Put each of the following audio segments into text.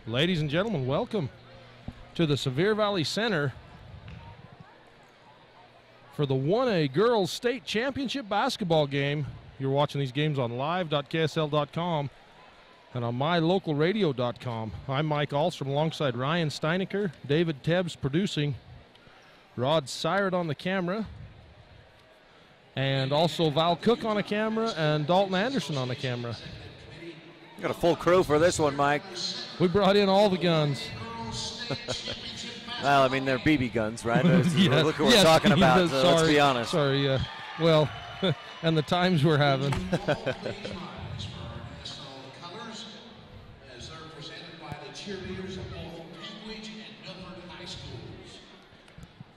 Ladies and gentlemen, welcome to the Sevier Valley Center for the 1A Girls State Championship basketball game. You're watching these games on live.ksl.com and on mylocalradio.com. I'm Mike Ahlstrom alongside Ryan Steinecker, David Tebbs producing, Rod Sirett on the camera, and also Val Cook on the camera and Dalton Anderson on the camera. Got a full crew for this one, Mike. We brought in all the guns. Well, I mean, they're BB guns, right? Yes, Look what we're talking about, so sorry, let's be honest. Sorry, well, and the times we're having.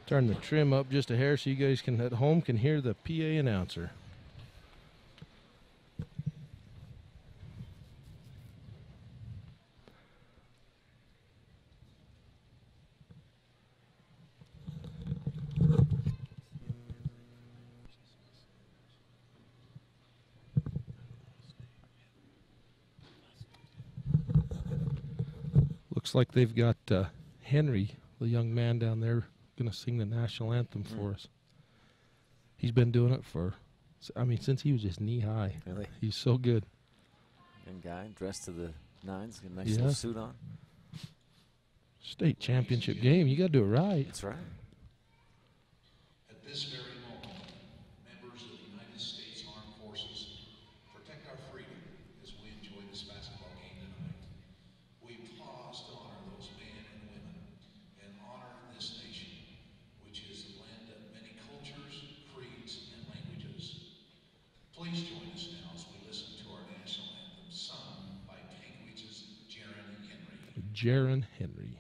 Turn the trim up just a hair so you guys can at home can hear the PA announcer. Looks like they've got Henry, the young man down there, going to sing the national anthem for us. He's been doing it for, I mean, since he was just knee-high. Really? He's so good. Young guy, dressed to the nines, got a nice little suit on. State championship game, you got to do it right. That's right. At this very moment, members of the United States Armed Forces protect our freedom as we enjoy this basketball game tonight. We pause to honor those men and women and honor this nation, which is the land of many cultures, creeds, and languages. Please join us now as we listen to our national anthem sung by Panguitch's Jaron Henry. Jaron Henry.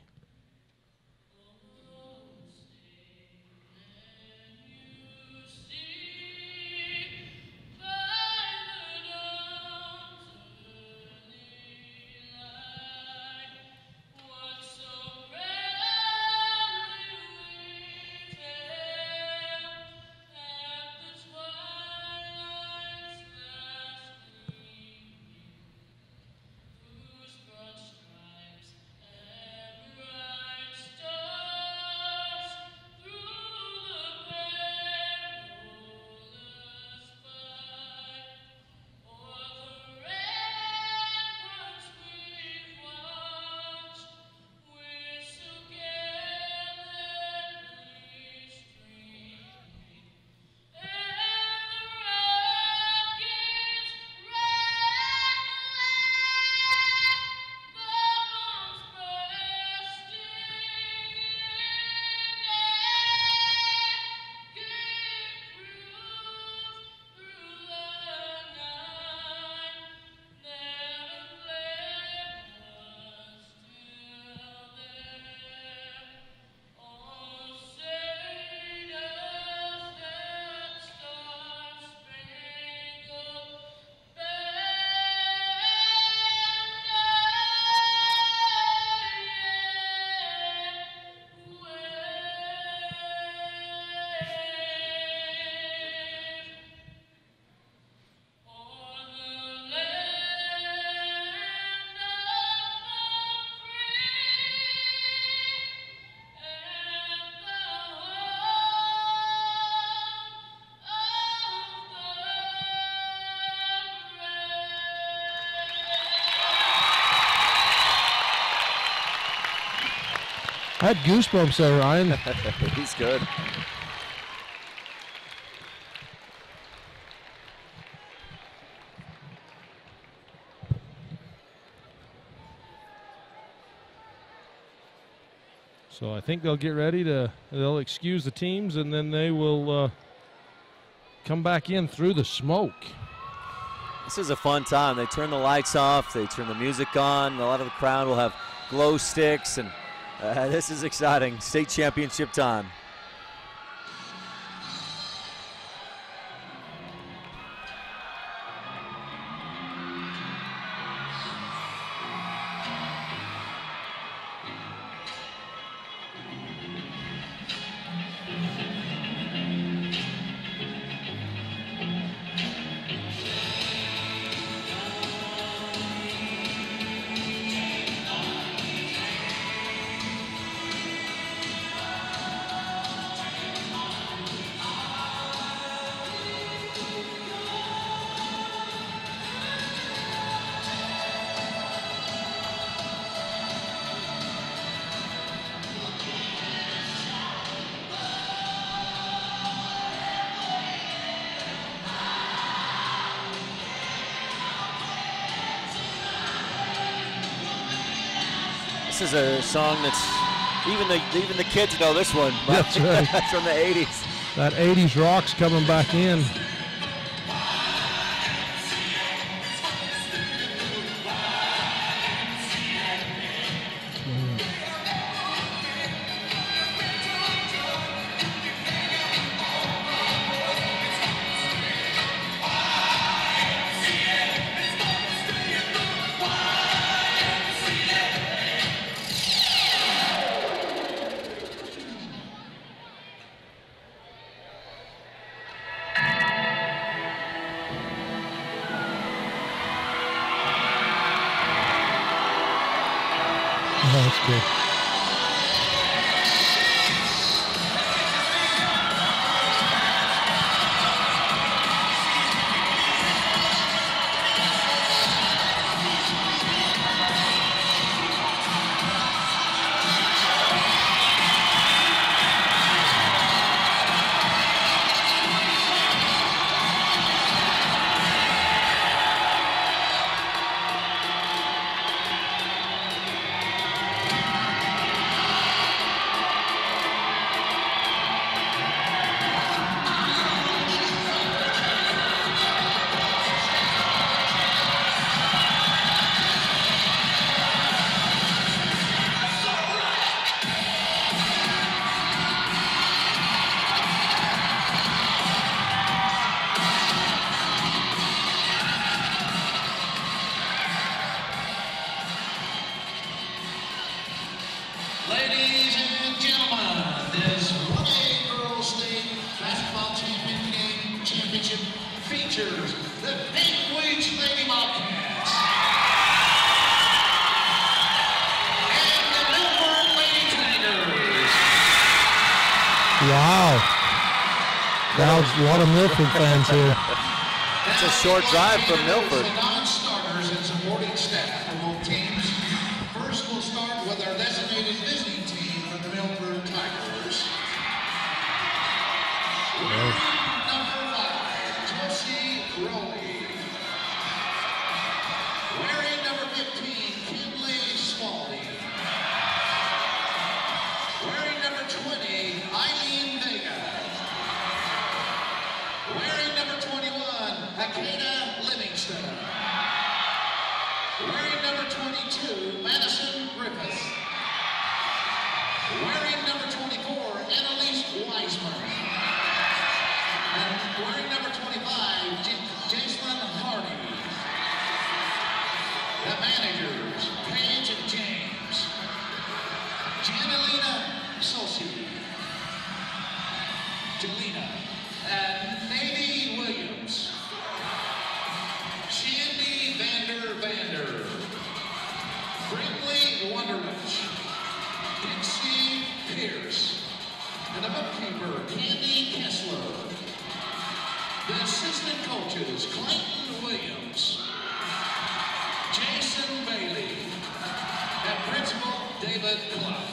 I had goosebumps there, Ryan. He's good. So I think they'll get ready to, they'll excuse the teams, and then they will come back in through the smoke. This is a fun time. They turn the lights off, they turn the music on. A lot of the crowd will have glow sticks, and this is exciting. State championship time. This is a song that's even the kids know this one. That's right. That's from the 80s. That 80s rock's coming back in. That's good. Ladies and gentlemen, this 1A Girls State Basketball Championship features the Panguitch Lady Bobcats and the Milford Lady Tigers. Wow. That was a lot of Milford fans here. It's a short drive from Milford. The non-starters and supporting staff for both teams. First, we'll start with our designated visiting team from the Milford Tigers. Number 5, Josie Rowley. Wearing number 15, Kinley Spalding. Wearing number 20, Eileen Vega. Wearing number 21, Akeda Livingston. Wearing number 22, Madison Griffith. Wearing number 24, Annalise Wiseman. And wearing number 25, Jason Hardy. The managers, Paige and James. Janelina Sosi. Jelena. And Navy Williams. Shandy Vander. Brinkley Wonderlich. Dixie Pierce. And the bookkeeper, Candy Kessler. The assistant coaches, Clayton Williams. Jason Bailey. And principal, David Clough.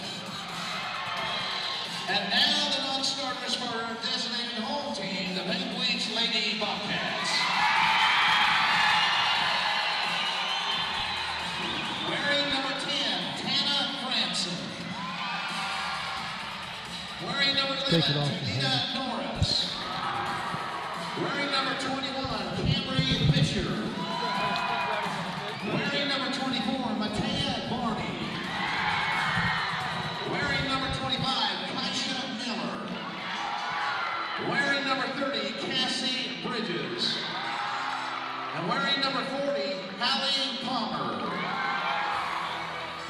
And now the non-starters for our designated home team, the Panguitch Lady Bobcats. Wearing number 10, Tana Franson. Wearing number 11, Janina Norris. Wearing number 21, Camry Fisher. Wearing number 24, Matea Barney. Wearing number 25, Kaisha Miller. Wearing number 30, Cassie Bridges. And wearing number 40, Hallie Palmer.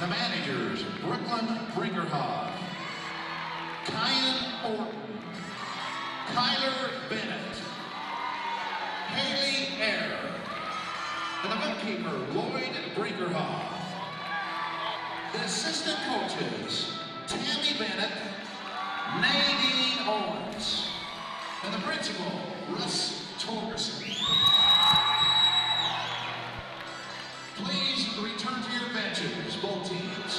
The managers, Brooklyn Brinkerhoff, Kyan Orton, Kyler Bennett, Haley Eyre, and the bookkeeper, Lloyd Brinkerhoff. The assistant coaches, Tammy Bennett, Nadine Owens, and the principal, Russ Torgerson. Please return to your benches, both teams.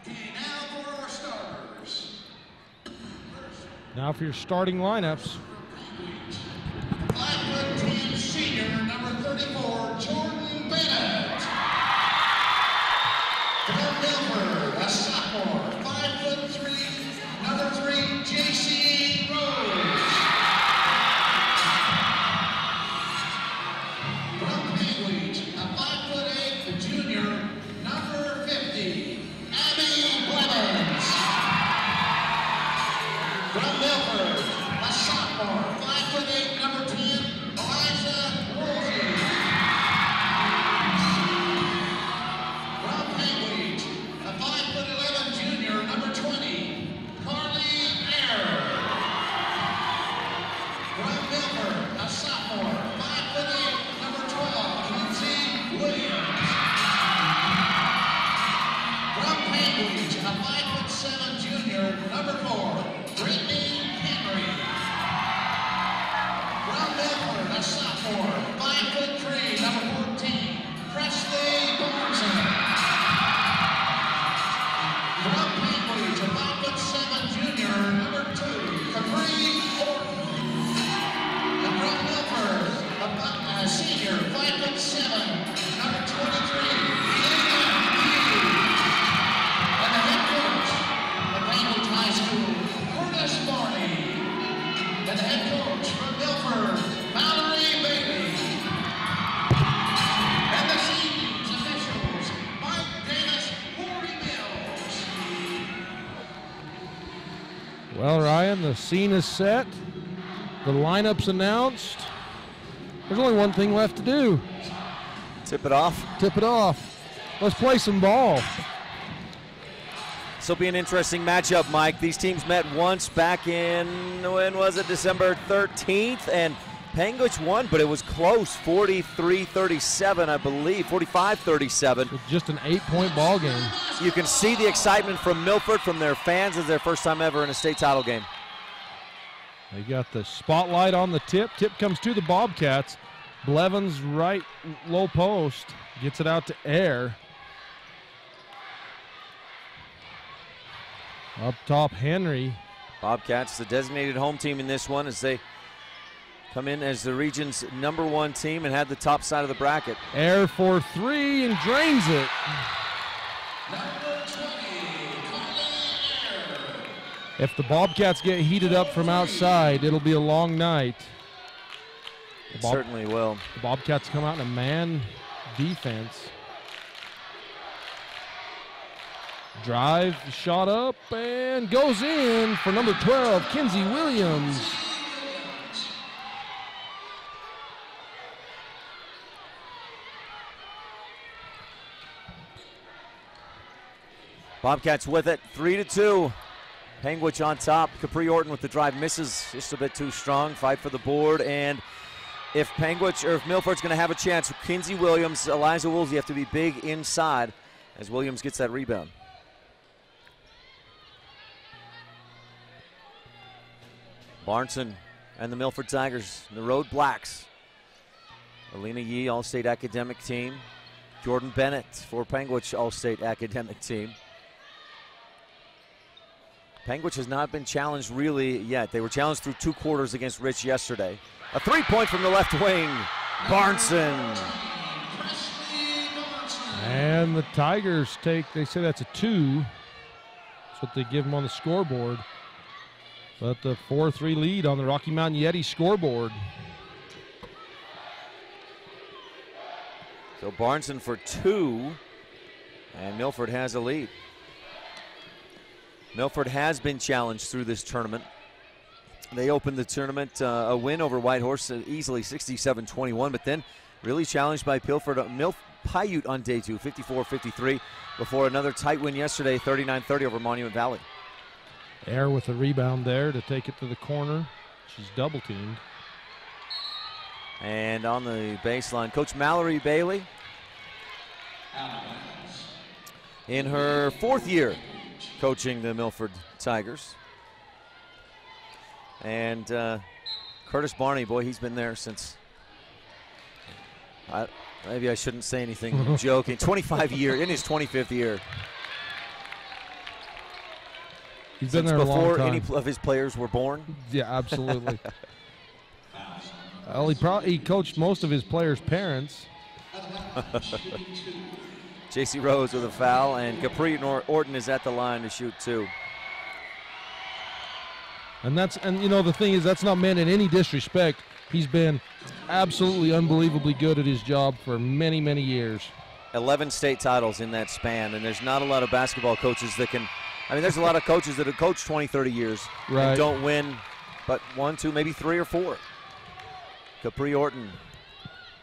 Okay, now for our starters. Now for your starting lineups. Well, Ryan, the scene is set. The lineup's announced. There's only one thing left to do. Tip it off. Tip it off. Let's play some ball. This will be an interesting matchup, Mike. These teams met once back in, when was it, December 13th, and Panguitch won, but it was close, 43-37, I believe, 45-37. It's just an 8-point ball game. You can see the excitement from Milford, from their fans. It's their first time ever in a state title game. They got the spotlight on the tip. Tip comes to the Bobcats. Blevins right low post, gets it out to Air. Up top, Henry. Bobcats, the designated home team in this one, as they come in as the region's #1 team and had the top side of the bracket. Air for 3 and drains it. If the Bobcats get heated up from outside, it'll be a long night. It certainly will. The Bobcats come out in a man defense. Drive, shot up, and goes in for number 12, Kinsey Williams. Bobcats with it, 3-2. Panguitch on top. Capri Orton with the drive, misses just a bit too strong. Fight for the board, and if Milford's going to have a chance, Kinsey Williams, Eliza Woolsey have to be big inside as Williams gets that rebound. Barnson and the Milford Tigers, the Road Blacks. Alina Yee, All-State Academic Team. Jordan Bennett for Panguitch, All-State Academic Team. Panguitch has not been challenged really yet. They were challenged through 2 quarters against Rich yesterday. A 3-point from the left wing, Barnson. And the Tigers they say that's a 2. That's what they give them on the scoreboard. But the 4-3 lead on the Rocky Mountain Yeti scoreboard. So Barnson for 2, and Milford has a lead. Milford has been challenged through this tournament. They opened the tournament a win over Whitehorse, easily 67-21, but then really challenged by Paiute on day 2, 54-53, before another tight win yesterday, 39-30 over Monument Valley. Air with a rebound there to take it to the corner. She's double teamed. And on the baseline, Coach Mallory Bailey, in her 4th year coaching the Milford Tigers. And Curtis Barney, boy, he's been there since, maybe I shouldn't say anything, I'm joking, 25 years, in his 25th year. He's been there a long before time. any of his players were born. Yeah, absolutely. Well, he coached most of his players' parents. J.C. Rose with a foul, and Capri Orton is at the line to shoot 2. And you know, the thing is, that's not meant in any disrespect. He's been absolutely unbelievably good at his job for many, many years. 11 state titles in that span, and there's not a lot of basketball coaches that can. I mean, there's a lot of coaches that have coached 20, 30 years and don't win but 1, 2, maybe 3 or 4. Capri Orton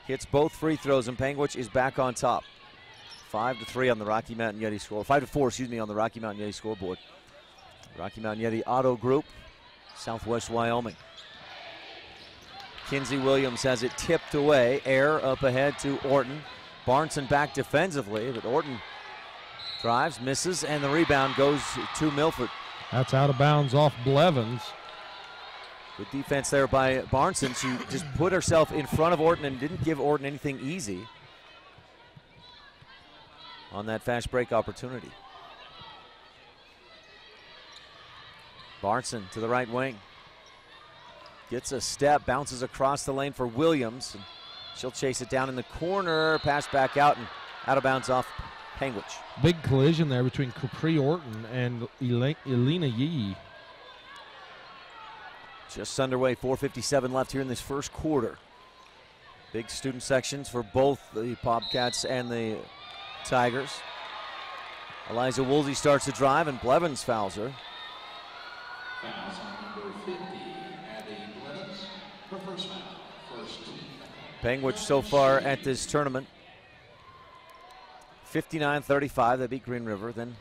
hits both free throws, and Panguitch is back on top. 5-3 on the Rocky Mountain Yeti score. 5-4, excuse me, on the Rocky Mountain Yeti scoreboard. Rocky Mountain Yeti Auto Group, Southwest Wyoming. Kinsey Williams has it tipped away. Air up ahead to Orton. Barnson back defensively, but Orton drives, misses, and the rebound goes to Milford. That's out of bounds off Blevins. Good defense there by Barnson. She just put herself in front of Orton and didn't give Orton anything easy on that fast break opportunity. Barnson to the right wing. Gets a step, bounces across the lane for Williams. And she'll chase it down in the corner, pass back out, and out of bounds off Panguitch. Big collision there between Capri Orton and Elena Yee. Just underway, 4:57 left here in this first quarter. Big student sections for both the Bobcats and the Tigers. Eliza Woolsey starts to drive, and Blevins fouls her. Fouls on number 50, Abbie Blevins. Her first foul, first team. Panguitch so far at this tournament, 59-35, they beat Green River, then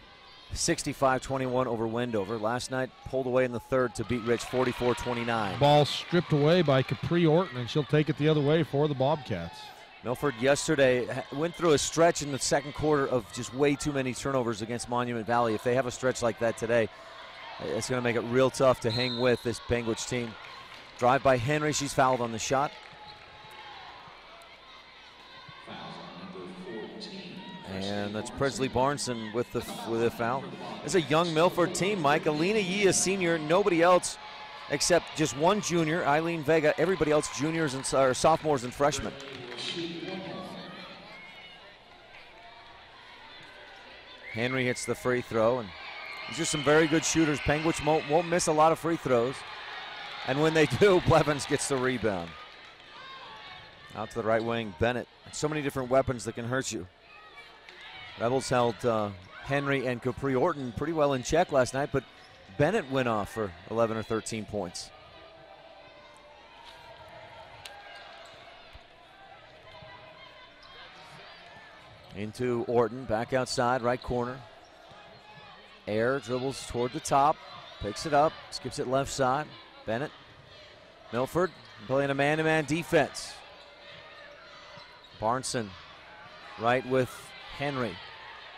65-21 over Wendover. Last night pulled away in the third to beat Rich 44-29. Ball stripped away by Capri Orton, and she'll take it the other way for the Bobcats. Milford yesterday went through a stretch in the second quarter of just way too many turnovers against Monument Valley. If they have a stretch like that today, it's going to make it real tough to hang with this Panguitch team. Drive by Henry, she's fouled on the shot. And that's Presley Barneson with the foul. It's a young Milford team, Mike. Alina Yee, a senior, nobody else except just one junior, Eileen Vega. Everybody else juniors and or sophomores and freshmen. Henry hits the free throw, and these are some very good shooters. Panguitch won't miss a lot of free throws. And when they do, Blevins gets the rebound. Out to the right wing, Bennett. So many different weapons that can hurt you. Rebels held Henry and Capri Orton pretty well in check last night, but Bennett went off for 11 or 13 points. Into Orton, back outside, right corner. Air dribbles toward the top, picks it up, skips it left side. Bennett, Milford playing a man-to-man defense. Barneson right with Henry.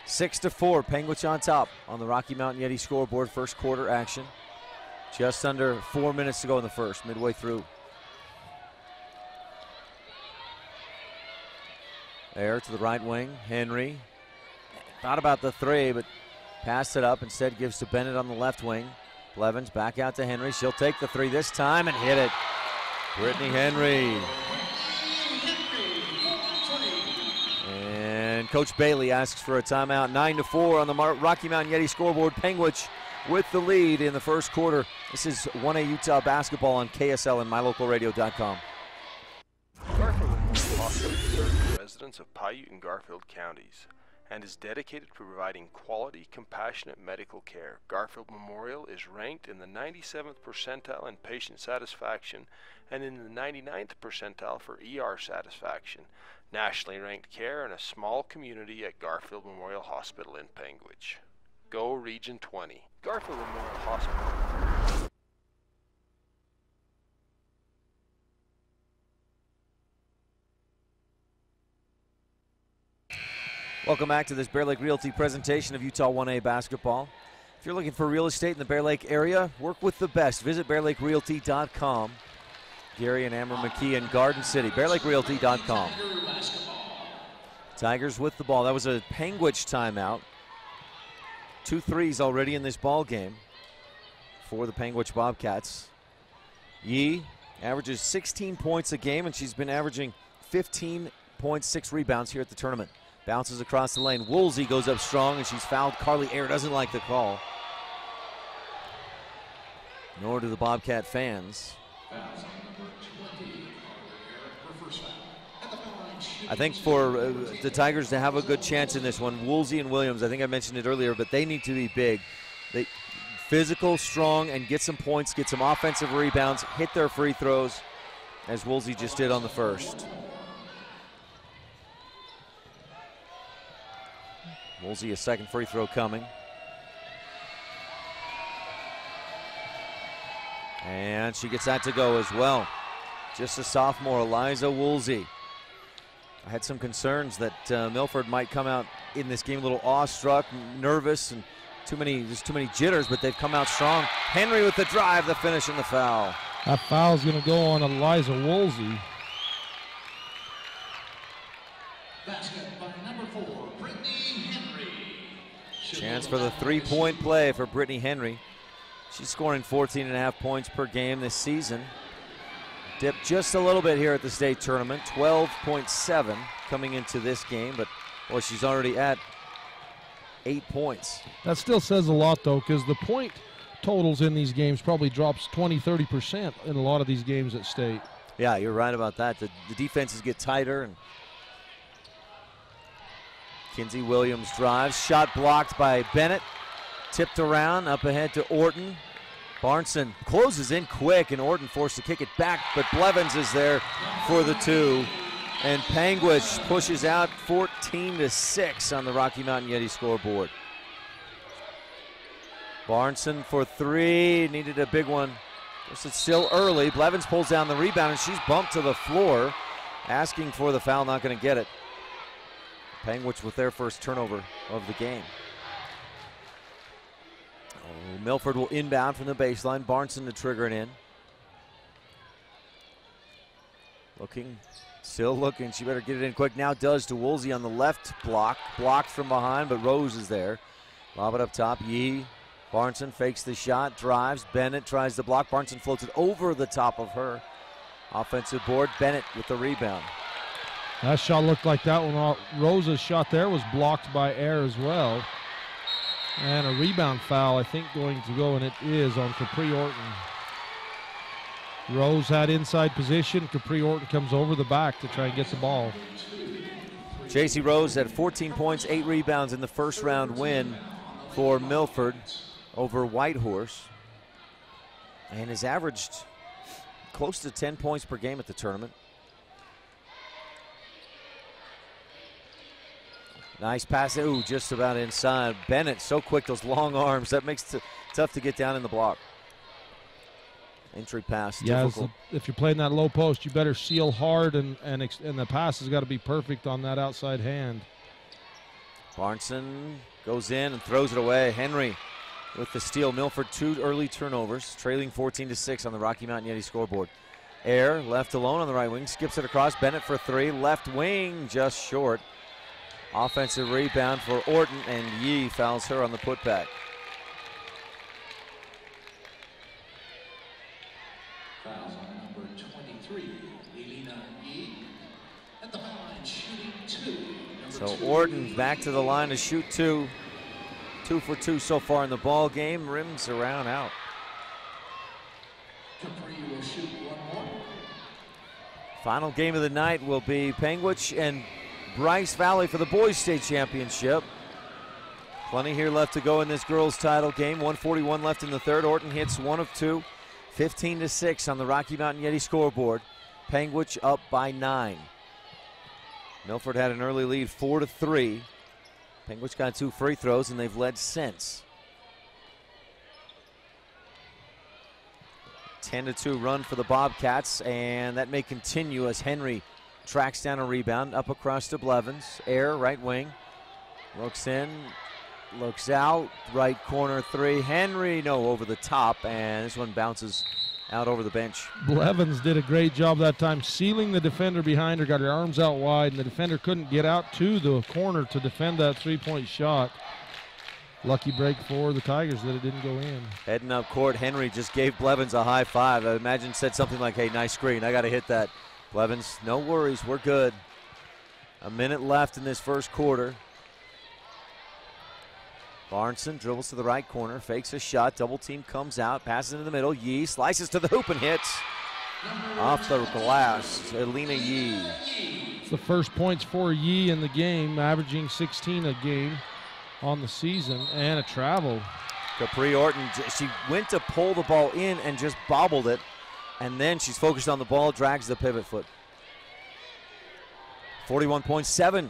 6-4, Panguitch on top on the Rocky Mountain Yeti scoreboard. First quarter action. Just under 4 minutes to go in the first, midway through. Air to the right wing, Henry. Thought about the three, but passed it up. Instead gives to Bennett on the left wing. Blevins back out to Henry. She'll take the three this time and hit it. Brittany Henry. And Coach Bailey asks for a timeout. 9-4 on the Rocky Mountain Yeti scoreboard. Panguitch with the lead in the first quarter. This is 1A Utah basketball on KSL and mylocalradio.com. Garfield Memorial Hospital serves the residents of Paiute and Garfield counties and is dedicated to providing quality, compassionate medical care. Garfield Memorial is ranked in the 97th percentile in patient satisfaction and in the 99th percentile for ER satisfaction. Nationally ranked care in a small community at Garfield Memorial Hospital in Panguitch. Go Region 20. Garfield Memorial Hospital. Welcome back to this Bear Lake Realty presentation of Utah 1A basketball. If you're looking for real estate in the Bear Lake area, work with the best. Visit bearlakerealty.com. Gary and Amber McKee in Garden City. bearlakerealty.com. Tigers with the ball. That was a Panguitch timeout. 2 threes already in this ball game for the Panguitch Bobcats. Yee averages 16 points a game, and she's been averaging 15.6 rebounds here at the tournament. Bounces across the lane. Woolsey goes up strong, and she's fouled. Carly Ayer doesn't like the call. Nor do the Bobcat fans. I think for the Tigers to have a good chance in this one, Woolsey and Williams, I think I mentioned it earlier, but they need to be big. They physical, strong, and get some points, get some offensive rebounds, hit their free throws, as Woolsey just did on the first. Woolsey, a second free throw coming. And she gets that to go as well. Just a sophomore, Eliza Woolsey. I had some concerns that Milford might come out in this game a little awestruck, nervous, and just too many jitters, but they've come out strong. Henry with the drive, the finish, and the foul. That foul's going to go on Eliza Woolsey. Basket by number 4, Brittany Henry. Chance for the three-point play for Brittany Henry. She's scoring 14.5 points per game this season. Dipped just a little bit here at the state tournament, 12.7 coming into this game, but boy, she's already at 8 points. That still says a lot, though, because the point totals in these games probably drops 20-30% in a lot of these games at state. Yeah, you're right about that. The defenses get tighter, and Kinsey Williams drives. Shot blocked by Bennett. Tipped around, up ahead to Orton. Barneson closes in quick, and Orton forced to kick it back, but Blevins is there for the 2. And Panguitch pushes out 14-6 on the Rocky Mountain Yeti scoreboard. Barneson for 3, needed a big one. This is still early. Blevins pulls down the rebound, and she's bumped to the floor, asking for the foul, not going to get it. Panguitch with their first turnover of the game. Milford will inbound from the baseline. Barneson to trigger it in. Looking, still looking. She better get it in quick. Now does to Woolsey on the left block. Blocked from behind, but Rose is there. Lob it up top. Yee. Barneson fakes the shot, drives. Bennett tries to block. Barneson floats it over the top of her. Offensive board. Bennett with the rebound. That shot looked like that one. Rose's shot there was blocked by Air as well. And a rebound foul, I think, going to go, and it is on Capri Orton. Rose had inside position. Capri Orton comes over the back to try and get the ball. JC Rose had 14 points, 8 rebounds in the first round win for Milford over Whitehorse, and has averaged close to 10 points per game at the tournament. Nice pass, ooh, just about inside. Bennett, so quick, those long arms. That makes it tough to get down in the block. Entry pass, difficult. If you're playing that low post, you better seal hard, and the pass has got to be perfect on that outside hand. Barneson goes in and throws it away. Henry with the steal. Milford 2 early turnovers, trailing 14-6 on the Rocky Mountain Yeti scoreboard. Air left alone on the right wing, skips it across. Bennett for 3, left wing just short. Offensive rebound for Orton, and Yee fouls her on the putback. Fouls on number 23, Elena Yee. At the line, shooting 2. So Orton back to the line to shoot 2. 2 for 2 so far in the ball game. Rims around out. Capri will shoot 1 more. Final game of the night will be Panguitch and Bryce Valley for the boys state championship. Plenty here left to go in this girls title game. 1:41 left in the third. Orton hits 1 of 2. 15-6 on the Rocky Mountain Yeti scoreboard. Panguitch up by 9. Milford had an early lead 4-3. Panguitch got 2 free throws, and they've led since. 10-2 run for the Bobcats, and that may continue as Henry tracks down a rebound. Up across to Blevins. Air, right wing. Looks in, looks out. Right corner 3. Henry, no, over the top, and this one bounces out over the bench. Blevins did a great job that time, sealing the defender behind her, got her arms out wide, and the defender couldn't get out to the corner to defend that 3-point shot. Lucky break for the Tigers that it didn't go in. Heading up court, Henry just gave Blevins a high five. I imagine said something like, hey, nice screen, I got to hit that. Blevins, no worries, we're good. A minute left in this first quarter. Barneson dribbles to the right corner, fakes a shot, double team comes out, passes into the middle. Yee slices to the hoop and hits off the glass. Elena Yee. It's the first points for Yee in the game, averaging 16 a game on the season, and a travel. Capri Orton, she went to pull the ball in and just bobbled it, and then she's focused on the ball, drags the pivot foot. 41.7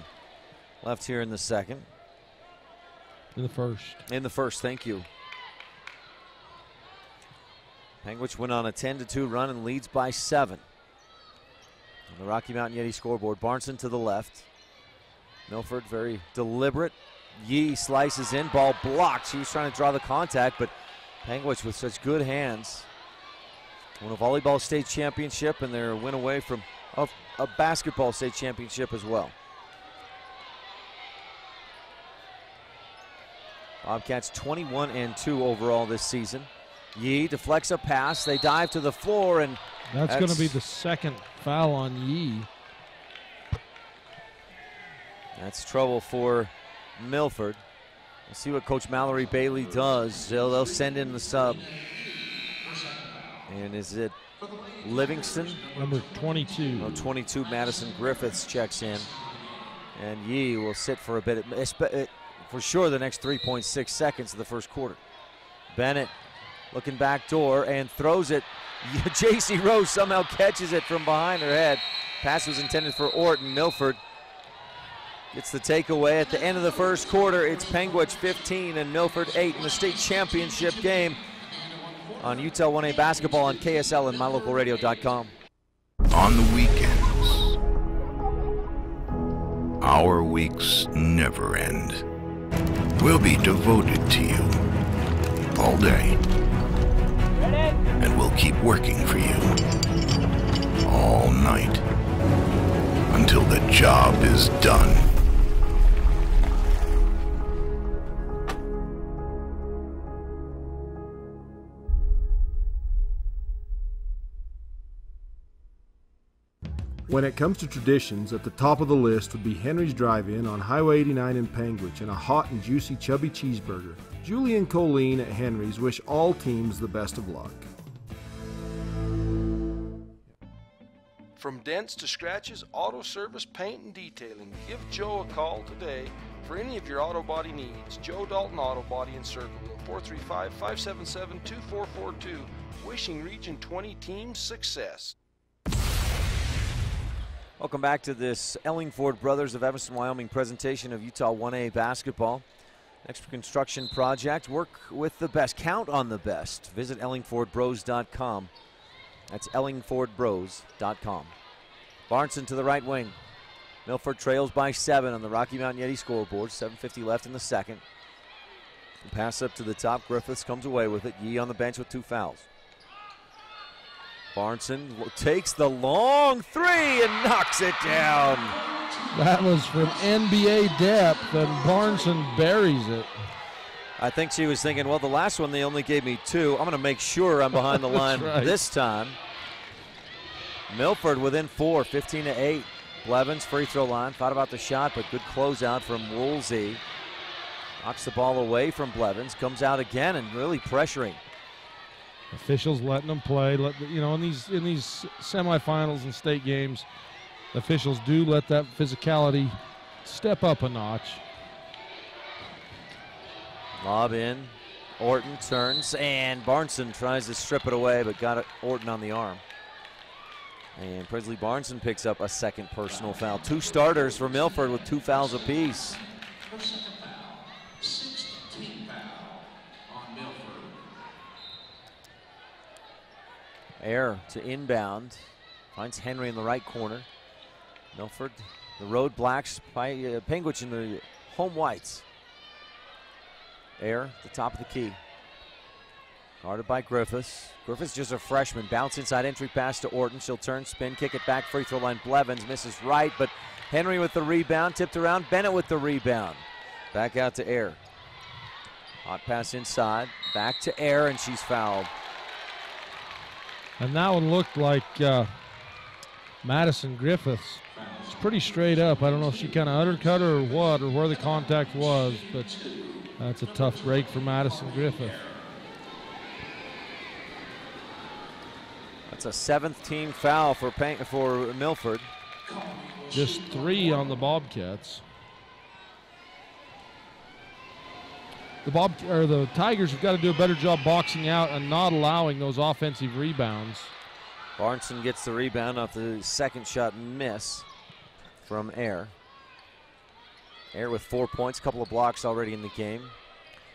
left here in the second. In the first. In the first, thank you. Panguitch went on a 10-2 run and leads by 7. On the Rocky Mountain Yeti scoreboard, Barneson to the left. Milford very deliberate. Yee slices in, ball blocked. She was trying to draw the contact, but Panguitch with such good hands. Won a volleyball state championship, and they're a win away from a basketball state championship as well. Bobcats 21-2 overall this season. Yee deflects a pass. They dive to the floor, and that's going to be the second foul on Yee. That's trouble for Milford. We'll see what Coach Mallory Bailey does. They'll send in the sub. And is it Livingston? Number 22. No, 22, Madison Griffiths checks in. And Yee will sit for a bit. For sure the next 3.6 seconds of the first quarter. Bennett Looking back door and throws it. J.C. Rose somehow catches it from behind her head. Pass was intended for Orton. Milford gets the takeaway at the end of the first quarter. It's Panguitch 15 and Milford 8 in the state championship game on Utah 1A basketball on KSL and mylocalradio.com. On the weekends, our weeks never end. We'll be devoted to you all day. And we'll keep working for you all night until the job is done. When it comes to traditions, at the top of the list would be Henry's Drive-In on Highway 89 in Panguitch and a hot and juicy chubby cheeseburger. Julie and Colleen at Henry's wish all teams the best of luck. From dents to scratches, auto service, paint, and detailing. Give Joe a call today for any of your auto body needs. Joe Dalton Auto Body in Circleville, 435-577-2442. Wishing Region 20 team success. Welcome back to this Ellingford Brothers of Evanston, Wyoming presentation of Utah 1A basketball. Next construction project, work with the best, count on the best. Visit ellingfordbros.com. That's ellingfordbros.com. Barneson to the right wing. Milford trails by 7 on the Rocky Mountain Yeti scoreboard. 7:50 left in the second. Pass up to the top. Griffiths comes away with it. Yee on the bench with 2 fouls. Barneson takes the long 3 and knocks it down. That was from NBA depth, and Barneson buries it. I think she was thinking, well, the last one they only gave me 2. I'm going to make sure I'm behind the line this time. Milford within 4, 15-8. Blevins free throw line. Thought about the shot, but good closeout from Woolsey. Knocks the ball away from Blevins. Comes out again and really pressuring. Officials letting them play. You know, in these semifinals and state games, officials do let that physicality step up a notch. Lob in. Orton turns, and Barneson tries to strip it away, but got Orton on the arm. And Presley Barneson picks up a second personal foul. 2 starters for Milford with 2 fouls apiece. Air to inbound. Finds Henry in the right corner. Milford, the road blacks, by Panguitch in the home whites. Air, the top of the key. Guarded by Griffiths. Griffiths just a freshman. Bounce inside entry pass to Orton. She'll turn, spin, kick it back. Free throw line. Blevins misses right, but Henry with the rebound. Tipped around. Bennett with the rebound. Back out to Air. Hot pass inside. Back to Air, and she's fouled. And that one looked like Madison Griffiths. It's pretty straight up. I don't know if she kind of undercut her or what, or where the contact was, but that's a tough break for Madison Griffith. That's a 7th team foul for Milford. Just 3 on the Bobcats. The Tigers have got to do a better job boxing out and not allowing those offensive rebounds. Barneson gets the rebound off the second shot miss from Air. Air with 4 points, a couple of blocks already in the game.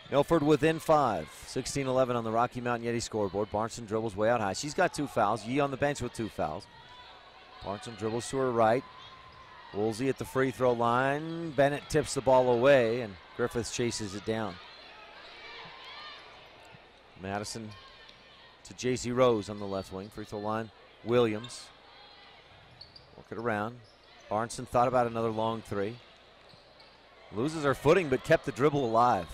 Milford within 5, 16-11 on the Rocky Mountain Yeti scoreboard. Barneson dribbles way out high. She's got 2 fouls. Yee on the bench with 2 fouls. Barneson dribbles to her right. Woolsey at the free throw line. Bennett tips the ball away, and Griffiths chases it down. Madison to J.C. Rose on the left wing. Free throw line. Williams. Work it around. Barneson thought about another long 3. Loses her footing, but kept the dribble alive.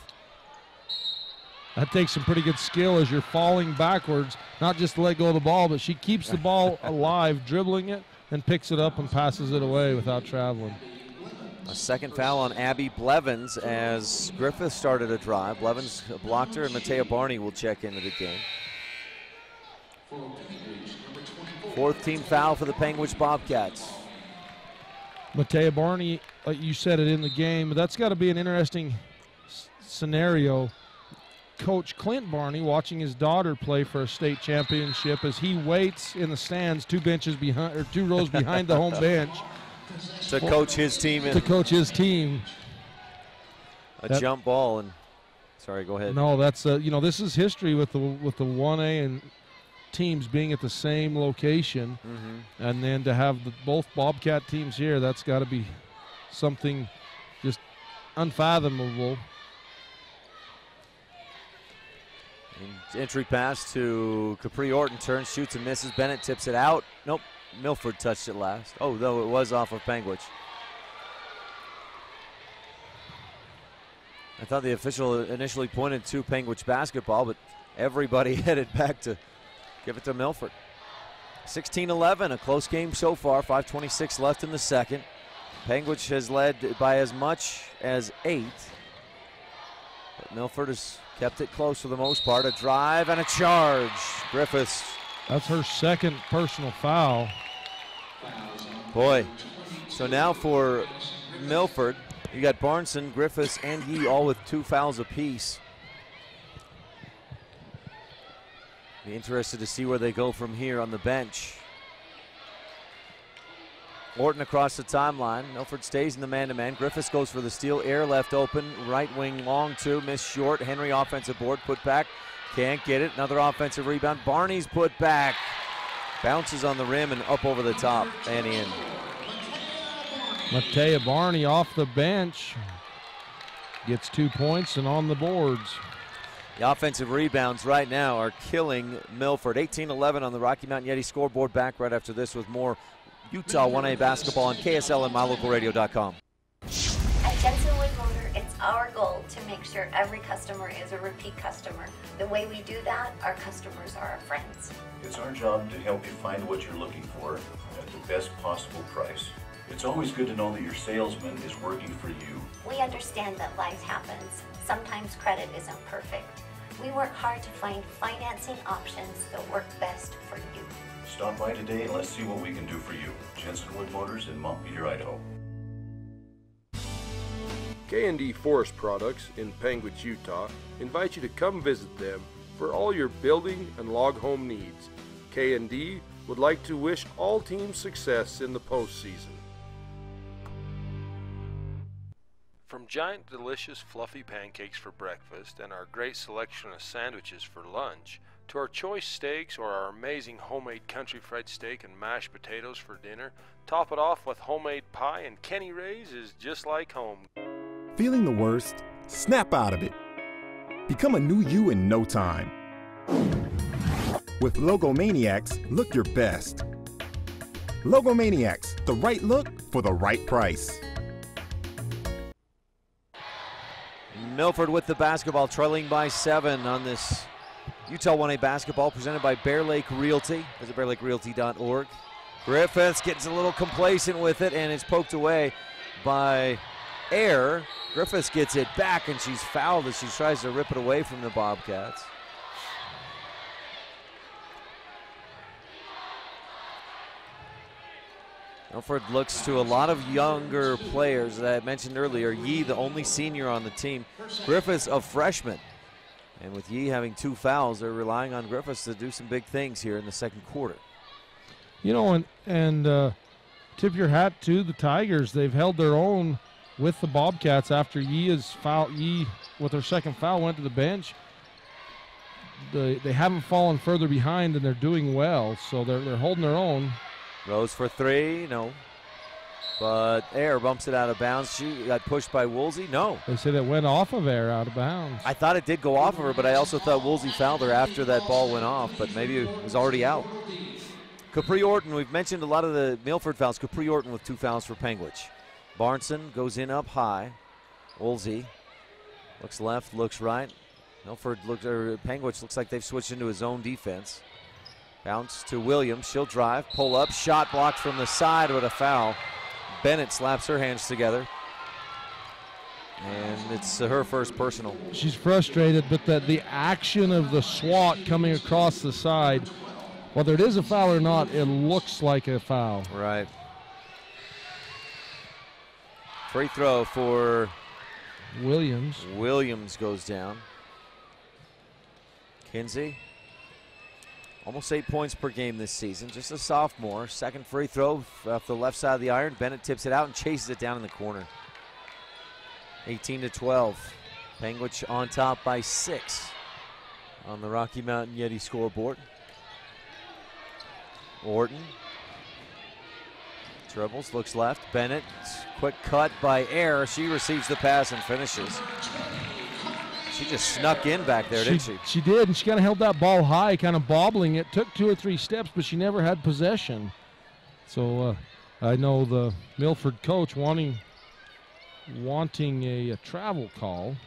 That takes some pretty good skill as you're falling backwards, not just to let go of the ball, but she keeps the ball alive, dribbling it, and picks it up and passes it away without traveling. A second foul on Abbie Blevins as Griffith started a drive. Blevins blocked her, and Matea Barney will check into the game. 4th team foul for the Panguitch Bobcats. Matea Barney, you said it in the game, but that's got to be an interesting scenario. Coach Clint Barney watching his daughter play for a state championship as he waits in the stands 2 benches behind, or 2 rows behind the home bench to coach his team. To coach his team. A jump ball and. Sorry, go ahead. No, that's you know, this is history with the 1A and teams being at the same location, and then to have both Bobcat teams here, that's got to be something just unfathomable. And entry pass to Capri Orton, turns, shoots and misses. Bennett tips it out. Nope, Milford touched it last. Oh, though it was off of Panguitch. I thought the official initially pointed to Panguitch basketball, but everybody headed back to give it to Milford. 16-11, a close game so far. 5:26 left in the second. Panguitch has led by as much as 8. But Milford has kept it close for the most part. A drive and a charge. Griffiths. That's her second personal foul. Boy, so now for Milford, you got Barneson, Griffiths, and Yee all with 2 fouls apiece. Be interested to see where they go from here on the bench. Orton across the timeline. Milford stays in the man-to-man. Griffiths goes for the steal. Air left open. Right wing long 2. Missed short. Henry offensive board. Put back. Can't get it. Another offensive rebound. Barney's put back. Bounces on the rim and up over the top and in. Matea Barney off the bench. Gets 2 points and on the boards. The offensive rebounds right now are killing Milford. 18-11 on the Rocky Mountain Yeti scoreboard. Back right after this with more Utah 1A basketball on KSL and MyLocalRadio.com. At Jensen Wood Motor, it's our goal to make sure every customer is a repeat customer. The way we do that, our customers are our friends. It's our job to help you find what you're looking for at the best possible price. It's always good to know that your salesman is working for you. We understand that life happens. Sometimes credit isn't perfect. We work hard to find financing options that work best for you. Stop by today and let's see what we can do for you. Jensen Wood Motors in Montpelier, Idaho. K&D Forest Products in Panguitch, Utah invite you to come visit them for all your building and log home needs. K&D would like to wish all teams success in the postseason. From giant, delicious, fluffy pancakes for breakfast and our great selection of sandwiches for lunch, to our choice steaks or our amazing homemade country fried steak and mashed potatoes for dinner, top it off with homemade pie, and Kenny Ray's is just like home. Feeling the worst? Snap out of it. Become a new you in no time. With Logomaniacs, look your best. Logomaniacs, the right look for the right price. Milford with the basketball, trailing by 7 on this Utah 1A basketball presented by Bear Lake Realty. Visit bearlakerealty.org. Griffiths gets a little complacent with it, and it's poked away by Air. Griffiths gets it back, and she's fouled as she tries to rip it away from the Bobcats. Milford looks to a lot of younger players that I mentioned earlier. Yee, the only senior on the team. Griffiths, a freshman. And with Yee having 2 fouls, they're relying on Griffiths to do some big things here in the second quarter. You know, and tip your hat to the Tigers. They've held their own with the Bobcats after Yee, with her second foul, went to the bench. They haven't fallen further behind, and they're doing well, so they're holding their own. Rose for 3, no. But Air bumps it out of bounds. She got pushed by Woolsey, no. They said it went off of Air out of bounds. I thought it did go off of her, but I also thought Woolsey fouled her after that ball went off, but maybe it was already out. Capri Orton, we've mentioned a lot of the Milford fouls. Capri Orton with 2 fouls for Panguitch. Barneson goes in up high. Woolsey looks left, looks right. Panguitch looks like they've switched into his own defense. Bounce to Williams, she'll drive, pull up, shot blocked from the side with a foul. Bennett slaps her hands together. And it's her first personal. She's frustrated, but the action of the swat coming across the side, whether it is a foul or not, it looks like a foul. Right. Free throw for Williams. Williams goes down. Kinsey, almost 8 points per game this season, just a sophomore. Second free throw off the left side of the iron. Bennett tips it out and chases it down in the corner. 18-12. Panguitch on top by 6 on the Rocky Mountain Yeti scoreboard. Orton dribbles, looks left. Bennett, quick cut by Air. She receives the pass and finishes. She just snuck in back there, didn't she? She did, and she kind of held that ball high, kind of bobbling it. Took 2 or 3 steps, but she never had possession. So I know the Milford coach wanting a travel call.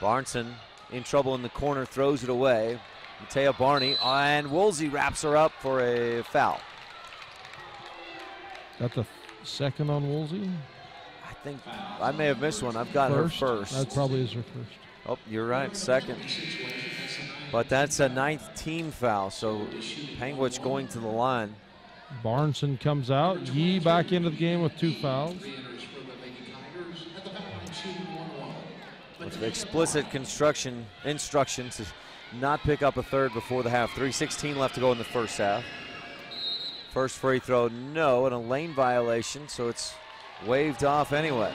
Barnson in trouble in the corner, throws it away. Matea Barney, and Woolsey wraps her up for a foul. Got the second on Woolsey? I think I may have missed one. I've got her first. That probably is her first. Oh, you're right, second. But that's a 9th team foul, so Panguitch going to the line. Barnson comes out. Yee back into the game with 2 fouls. With explicit instructions to not pick up a third before the half. 3:16 left to go in the first half. First free throw, no, and a lane violation, so it's waved off anyway.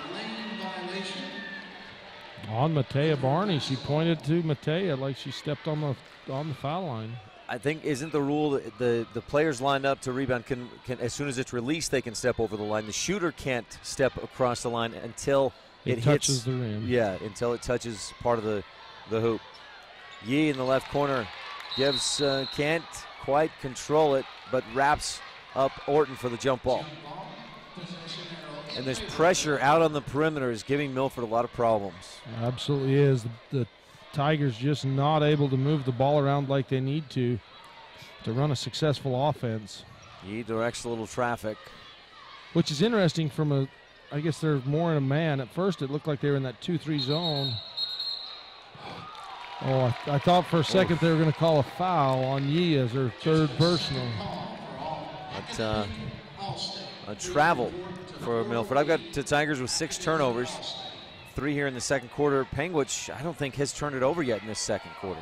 On Matea Barney, she pointed to Matea like she stepped on the foul line. I think, isn't the rule that the players lined up to rebound can as soon as it's released, they can step over the line. The shooter can't step across the line until it touches hits the rim. Yeah, until it touches part of the hoop. Yee in the left corner gives, can't quite control it, but wraps up Orton for the jump ball. And this pressure out on the perimeter is giving Milford a lot of problems. Absolutely is. The Tigers just not able to move the ball around like they need to run a successful offense. Yee directs a little traffic. Which is interesting from I guess they're more in a man. At first it looked like they were in that 2-3 zone. Oh, I thought for a second they were going to call a foul on Yee as her 3rd personal. But a travel for Milford. I've got the Tigers with 6 turnovers, 3 here in the second quarter. Panguitch, I don't think has turned it over yet in this second quarter.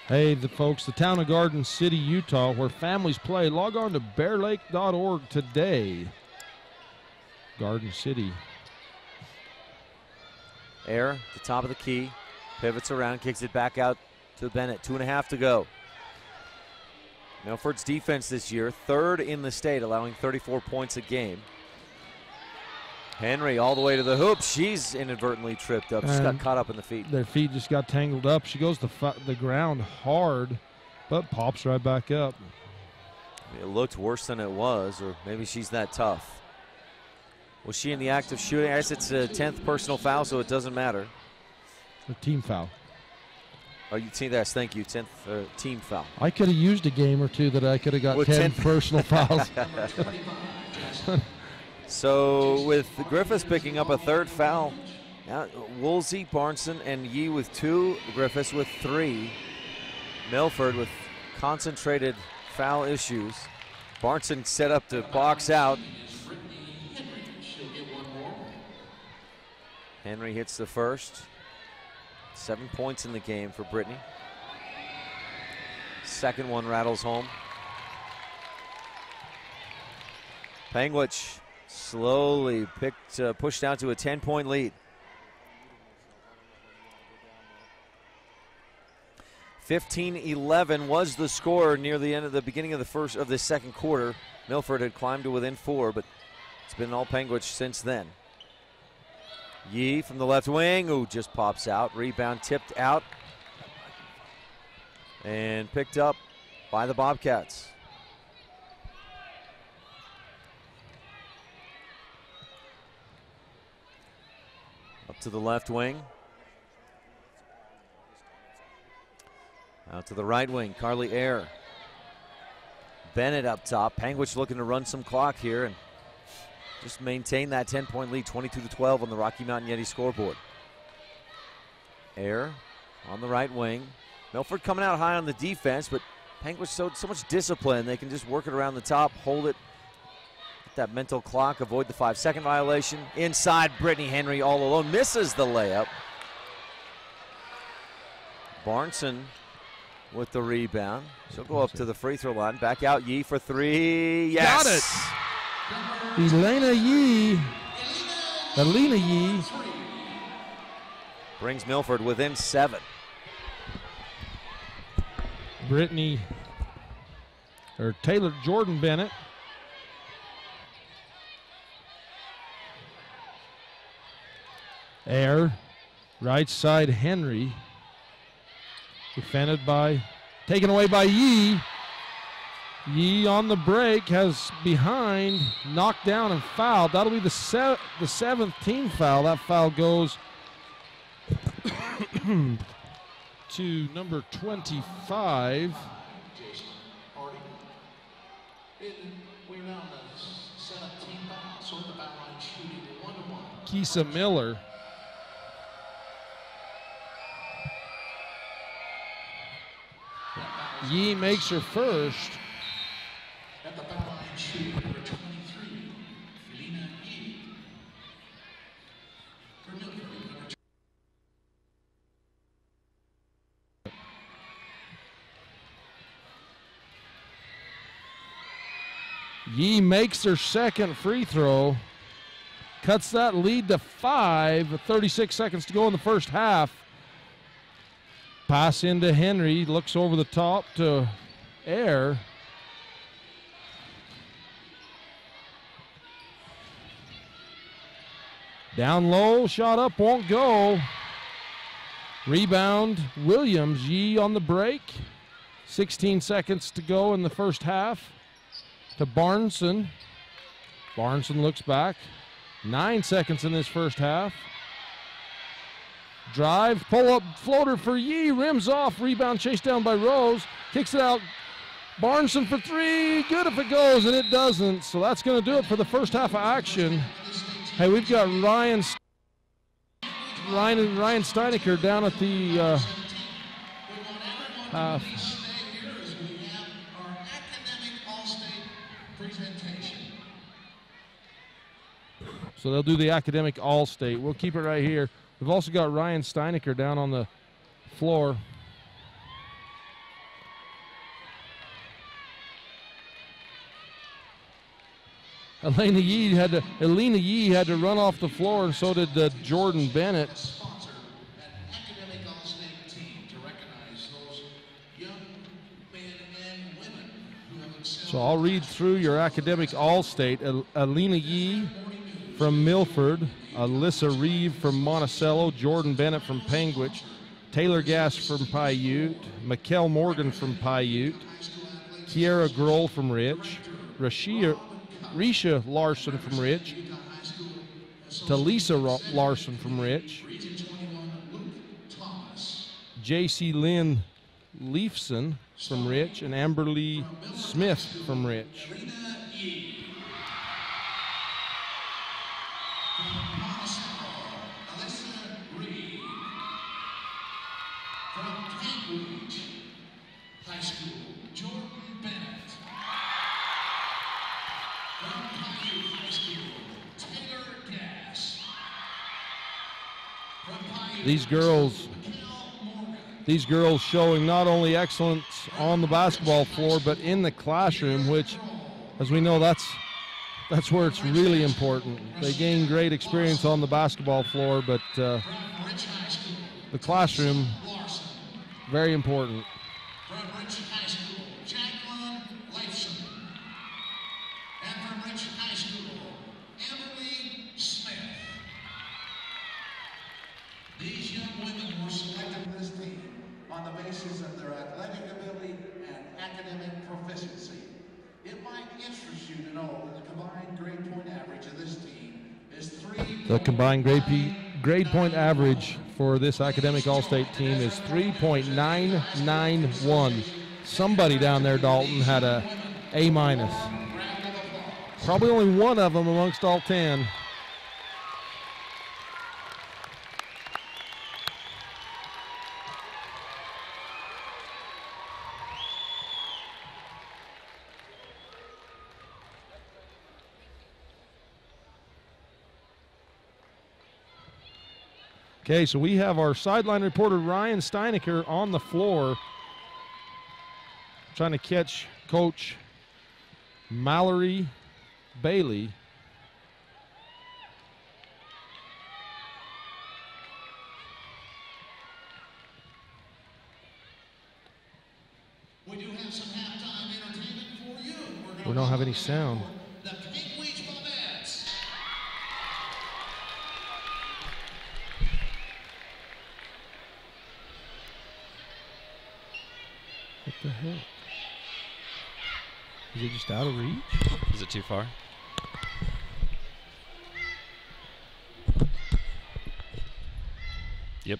Hey, folks, the town of Garden City, Utah, where families play. Log on to bearlake.org today. Garden City. Air, the top of the key, pivots around, kicks it back out to Bennett. 2.5 to go. Milford's defense this year, 3rd in the state, allowing 34 points a game. Henry all the way to the hoop. She's inadvertently tripped up. She's got caught up in the feet. Their feet just got tangled up. She goes to the ground hard, but pops right back up. It looked worse than it was, or maybe she's that tough. Was she in the act of shooting? I guess it's a 10th personal foul, so it doesn't matter. A team foul. Oh, you see that? Thank you. 10th team foul. I could have used a game or two that I could have got 10 personal fouls. So with Griffiths picking up a 3rd foul, now Woolsey, Barnson, and Yee with 2, Griffiths with 3. Milford with concentrated foul issues. Barnson set up to box out. Henry hits the first. 7 points in the game for Brittany. Second one rattles home. Panguitch slowly pushed down to a 10-point lead. 15-11 was the score near the end of the beginning of the second quarter. Milford had climbed to within 4, but it's been all Panguitch since then. Yee from the left wing, who just pops out. Rebound tipped out and picked up by the Bobcats. Up to the left wing. Out to the right wing, Carly Air. Bennett up top. Panguitch looking to run some clock here and just maintain that 10-point lead, 22-12 on the Rocky Mountain Yeti scoreboard. Air on the right wing. Milford coming out high on the defense, but Panguitch showed so much discipline. They can just work it around the top, hold it, get that mental clock, avoid the 5-second violation. Inside, Brittany Henry all alone, misses the layup. Barnson with the rebound. She'll go up to the free throw line. Back out Yee for three. Yes! Got it! Elena Yee brings Milford within 7. Jordan Bennett. Air, right side Henry. Defended by, taken away by Yee. Yee on the break, has behind, knocked down and fouled. That'll be the 7th team foul. That foul goes to number 25. Kisa Miller. Yee makes her first. At the foul line shooting number 23, Elena Yee. For Milford, number 2. Yee makes her second free throw. Cuts that lead to 5. 36 seconds to go in the first half. Pass into Henry, looks over the top to Air. Down low, shot up, won't go. Rebound, Williams. Yee on the break. 16 seconds to go in the first half. To Barneson. Barneson looks back. 9 seconds in this first half. Drive, pull up, floater for Yee, rims off, rebound chased down by Rose, kicks it out. Barneson for 3, good if it goes, and it doesn't. So that's going to do it for the first half of action. Hey, we've got Ryan Steinecker down at the half. So they'll do the academic all-state. We'll keep it right here. We've also got Ryan Steinecker down on the floor. Elena Yee had to run off the floor, and so did Jordan Bennett. So I'll read through your academic all-state. Elena Yee from Milford, Alyssa Reeve from Monticello, Jordan Bennett from Panguitch, Taylor Gass from Paiute, Mikkel Morgan from Paiute, Kiera Grohl from Rich, Risha Larson from Rich, Talisa Larson from Rich, J.C. Lynn Leifson from Rich, and Amberly Smith from Rich. These girls showing not only excellence on the basketball floor, but in the classroom, which, as we know, that's where it's really important. They gain great experience on the basketball floor, but the classroom, very important. The combined grade point average for this academic all-state team is 3.991. Somebody down there, Dalton, had a A-. Probably only one of them amongst all 10. Okay, so we have our sideline reporter Ryan Steinecker on the floor. trying to catch Coach Mallory Bailey. We do have some halftime entertainment for you. We don't have any sound. The Panguitch Bobcats. What the heck? Is it just out of reach? Is it too far? Yep.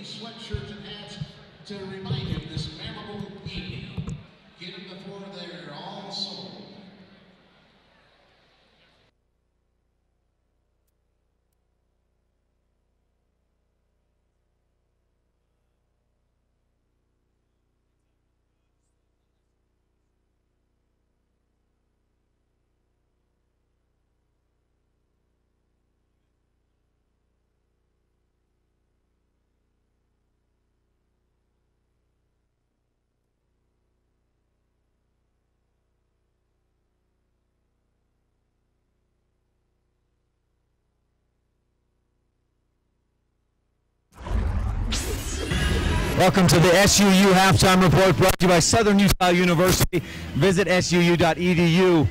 Sweatshirts and hats to remind you of this memorable evening. Get them before they're all sold. Welcome to the SUU Halftime Report, brought to you by Southern Utah University. Visit suu.edu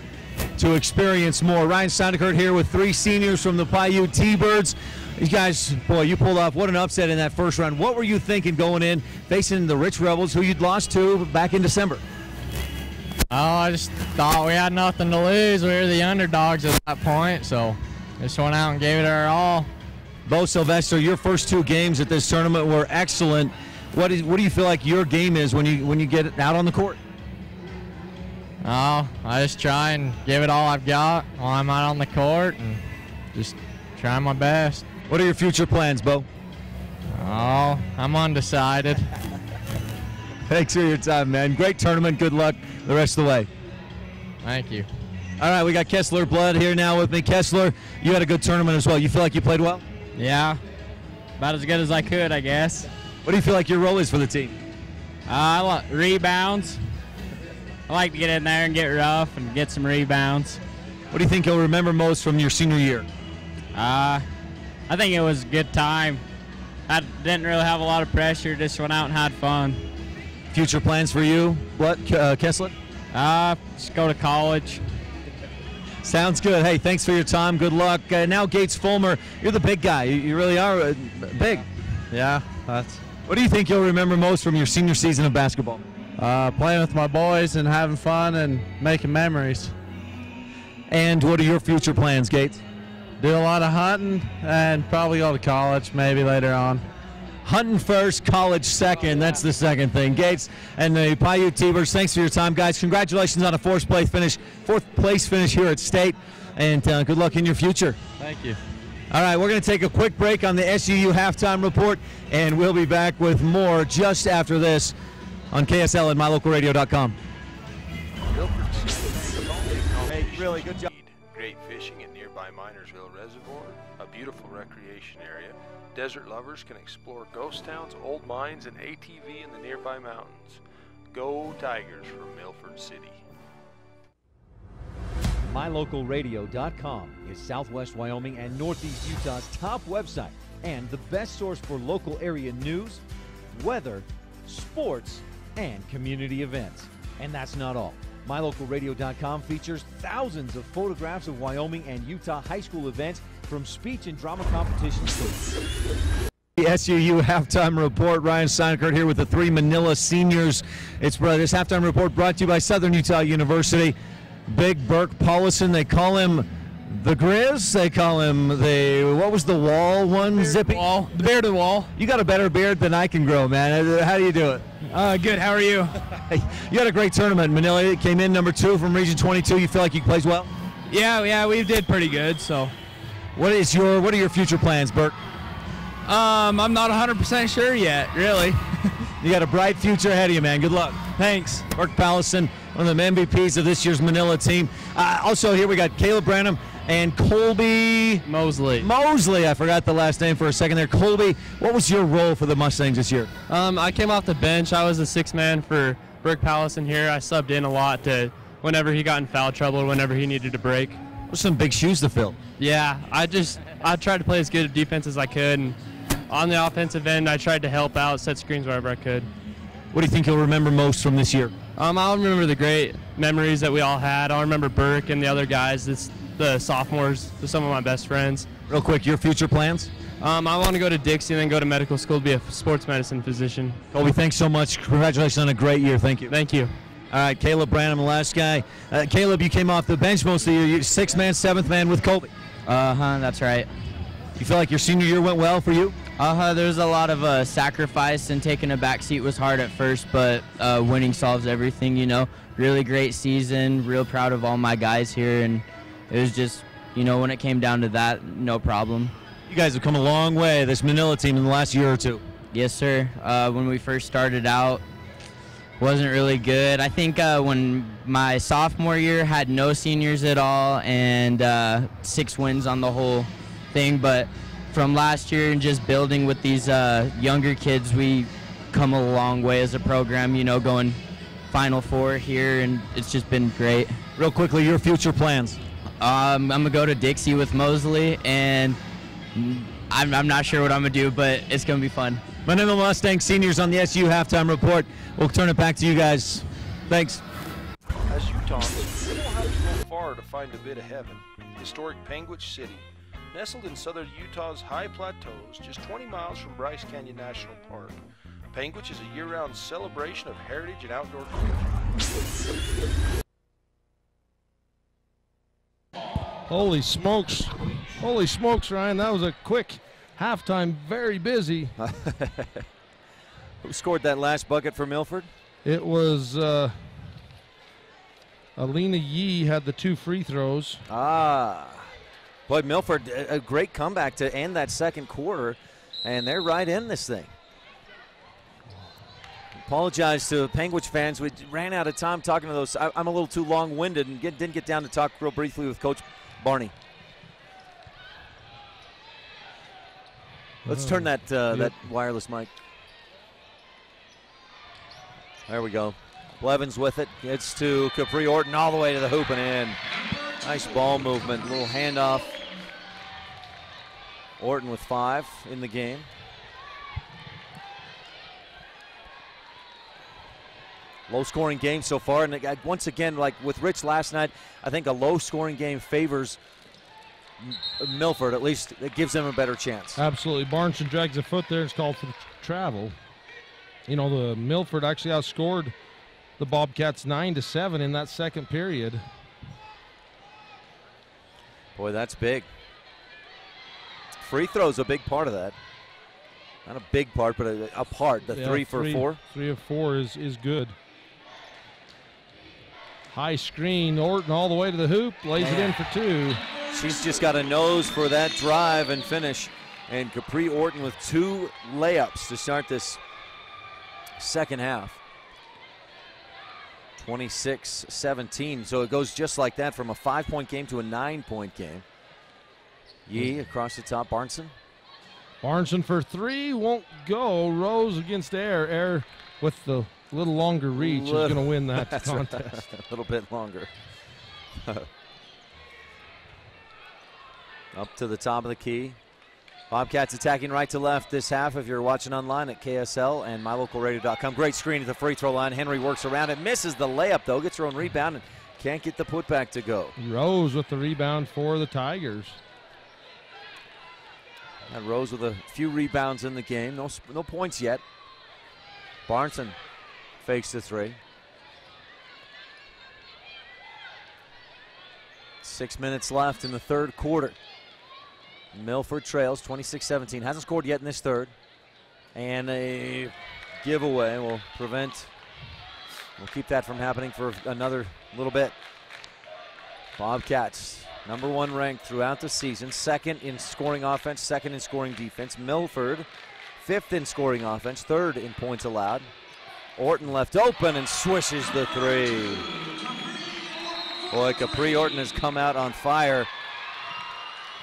to experience more. Ryan Sondekert here with three seniors from the Paiute T-Birds. These guys, boy, you pulled off what an upset in that first round. What were you thinking going in, facing the Rich Rebels, who you'd lost to back in December? Oh, I just thought we had nothing to lose. We were the underdogs at that point, so Just went out and gave it our all. Bo Sylvester, your first 2 games at this tournament were excellent. What do you feel like your game is when you get out on the court? Oh, I just try and give it all I've got while I'm out on the court and just try my best. What are your future plans, Bo? Oh, I'm undecided. Thanks for your time, man. Great tournament. Good luck the rest of the way. Thank you. All right, we got Kessler Blood here now with me. Kessler, you had a good tournament as well. You feel like you played well? Yeah, about as good as I could, I guess. What do you feel like your role is for the team? I like rebounds. I like to get in there and get rough and get some rebounds. What do you think you'll remember most from your senior year? I think it was a good time. I didn't really have a lot of pressure, just went out and had fun. Future plans for you? What, Kessler? Just go to college. Sounds good. Hey, thanks for your time. Good luck. Now, Gates Fulmer, you're the big guy. You really are big. Yeah, What do you think you'll remember most from your senior season of basketball? Playing with my boys and having fun and making memories. And what are your future plans, Gates? Do a lot of hunting and probably go to college maybe later on. Hunting first, college second. That's the second thing. Gates and the Paiute T-Birds, thanks for your time, guys. Congratulations on a fourth place finish here at State, and good luck in your future. Thank you. All right, we're going to take a quick break on the SUU Halftime Report, and we'll be back with more just after this on KSL and MyLocalRadio.com. Hey, really good job. Great fishing at nearby Minersville Reservoir, a beautiful recreation area. Desert lovers can explore ghost towns, old mines, and ATV in the nearby mountains. Go Tigers from Milford City. MyLocalRadio.com is Southwest Wyoming and Northeast Utah's top website and the best source for local area news, weather, sports, and community events. And that's not all. MyLocalRadio.com features thousands of photographs of Wyoming and Utah high school events, from speech and drama competitions to the SUU Halftime Report. Ryan Steinkert here with the 3 Manila seniors. It's this Halftime Report brought to you by Southern Utah University. Big Burke Paulison, they call him the Grizz. They call him what was the wall one? Zippy? The bearded wall. You got a better beard than I can grow, man. How do you do it? Good. How are you? You had a great tournament. Manila it came in number 2 from Region 22. You feel like you played well? Yeah, we did pretty good. So, what are your future plans, Burke? I'm not 100% sure yet, really. You got a bright future ahead of you, man. Good luck. Thanks. Burke Paulison, one of the MVPs of this year's Manila team. Also here we got Caleb Bradham and Colby Mosley. I forgot the last name for a second there. Colby, what was your role for the Mustangs this year? I came off the bench. I was the 6th man for Burke Paulison here. I subbed in a lot to whenever he got in foul trouble or whenever he needed a break. Those some big shoes to fill. Yeah, I tried to play as good a defense as I could, and on the offensive end, I tried to help out, set screens wherever I could. What do you think you'll remember most from this year? I'll remember the great memories that we all had. I'll remember Burke and the other guys. The sophomores, they're some of my best friends. Real quick, your future plans? I want to go to Dixie and then go to medical school to be a sports medicine physician. Colby, thanks so much. Congratulations on a great year. Thank you. Thank you. All right, Caleb Bradham, the last guy. Caleb, you came off the bench most of the year. You're 6th man, 7th man with Colby. That's right. You feel like your senior year went well for you? There's a lot of sacrifice, and taking a back seat was hard at first, but winning solves everything, you know. Really great season, real proud of all my guys here, and it was just, you know, when it came down to that, no problem. You guys have come a long way, this Manila team, in the last year or two. Yes, sir. When we first started out, wasn't really good. I think when my sophomore year had no seniors at all and 6 wins on the whole thing, but from last year and just building with these younger kids, we come a long way as a program, you know, going Final Four here, and it's just been great. Real quickly, your future plans? I'm going to go to Dixie with Mosley, and I'm not sure what I'm going to do, but it's going to be fun. Manila Mustang seniors on the SU Halftime Report. We'll turn it back to you guys. Thanks. As Utahns, we don't have to go far to find a bit of heaven. Historic Panguitch City, nestled in southern Utah's high plateaus, just 20 miles from Bryce Canyon National Park. Panguitch is a year-round celebration of heritage and outdoor culture. Holy smokes. Holy smokes, Ryan, that was a quick halftime, very busy. Who scored that last bucket for Milford? It was Alina Yee had the 2 free throws. Boy, Milford, a great comeback to end that second quarter, and they're right in this thing. Apologize to Panguitch fans. We ran out of time talking to those. I'm a little too long-winded and didn't get down to talk real briefly with Coach Barney. Let's turn that that wireless mic. There we go. Blevins with it. Gets to Capri Orton all the way to the hoop and in. Nice ball movement. Little handoff. Orton with 5 in the game. Low-scoring game so far. And once again, like with Rich last night, I think a low-scoring game favors Milford. At least it gives them a better chance. Absolutely. Barnson drags a foot there. It's called for travel. You know, the Milford actually outscored the Bobcats 9-7 in that second period. Boy, that's big. Free throws a big part of that. Not a big part, but a part. The 3 for 4. 3 of 4 is good. High screen. Orton all the way to the hoop. Lays it in for 2. She's just got a nose for that drive and finish. And Capri Orton with 2 layups to start this second half. 26-17. So it goes just like that from a 5-point game to a 9-point game. Yee across the top. Barnson. Barnson for 3. Won't go. Rose against Air. Air with the little longer reach is going to win that contest. Right. A little bit longer. Up to the top of the key. Bobcats attacking right to left this half if you're watching online at KSL and mylocalradio.com. Great screen at the free throw line. Henry works around it. Misses the layup, though. Gets her own rebound and can't get the putback to go. Rose with the rebound for the Tigers. And Rose with a few rebounds in the game. No points yet. Barnson fakes the 3. 6 minutes left in the third quarter. Milford trails 26-17. Hasn't scored yet in this third. And a giveaway will prevent. We'll keep that from happening for another little bit. Bobcats, #1 ranked throughout the season. 2nd in scoring offense, 2nd in scoring defense. Milford, 5th in scoring offense, 3rd in points allowed. Orton left open and swishes the 3. Boy, Capri Orton has come out on fire.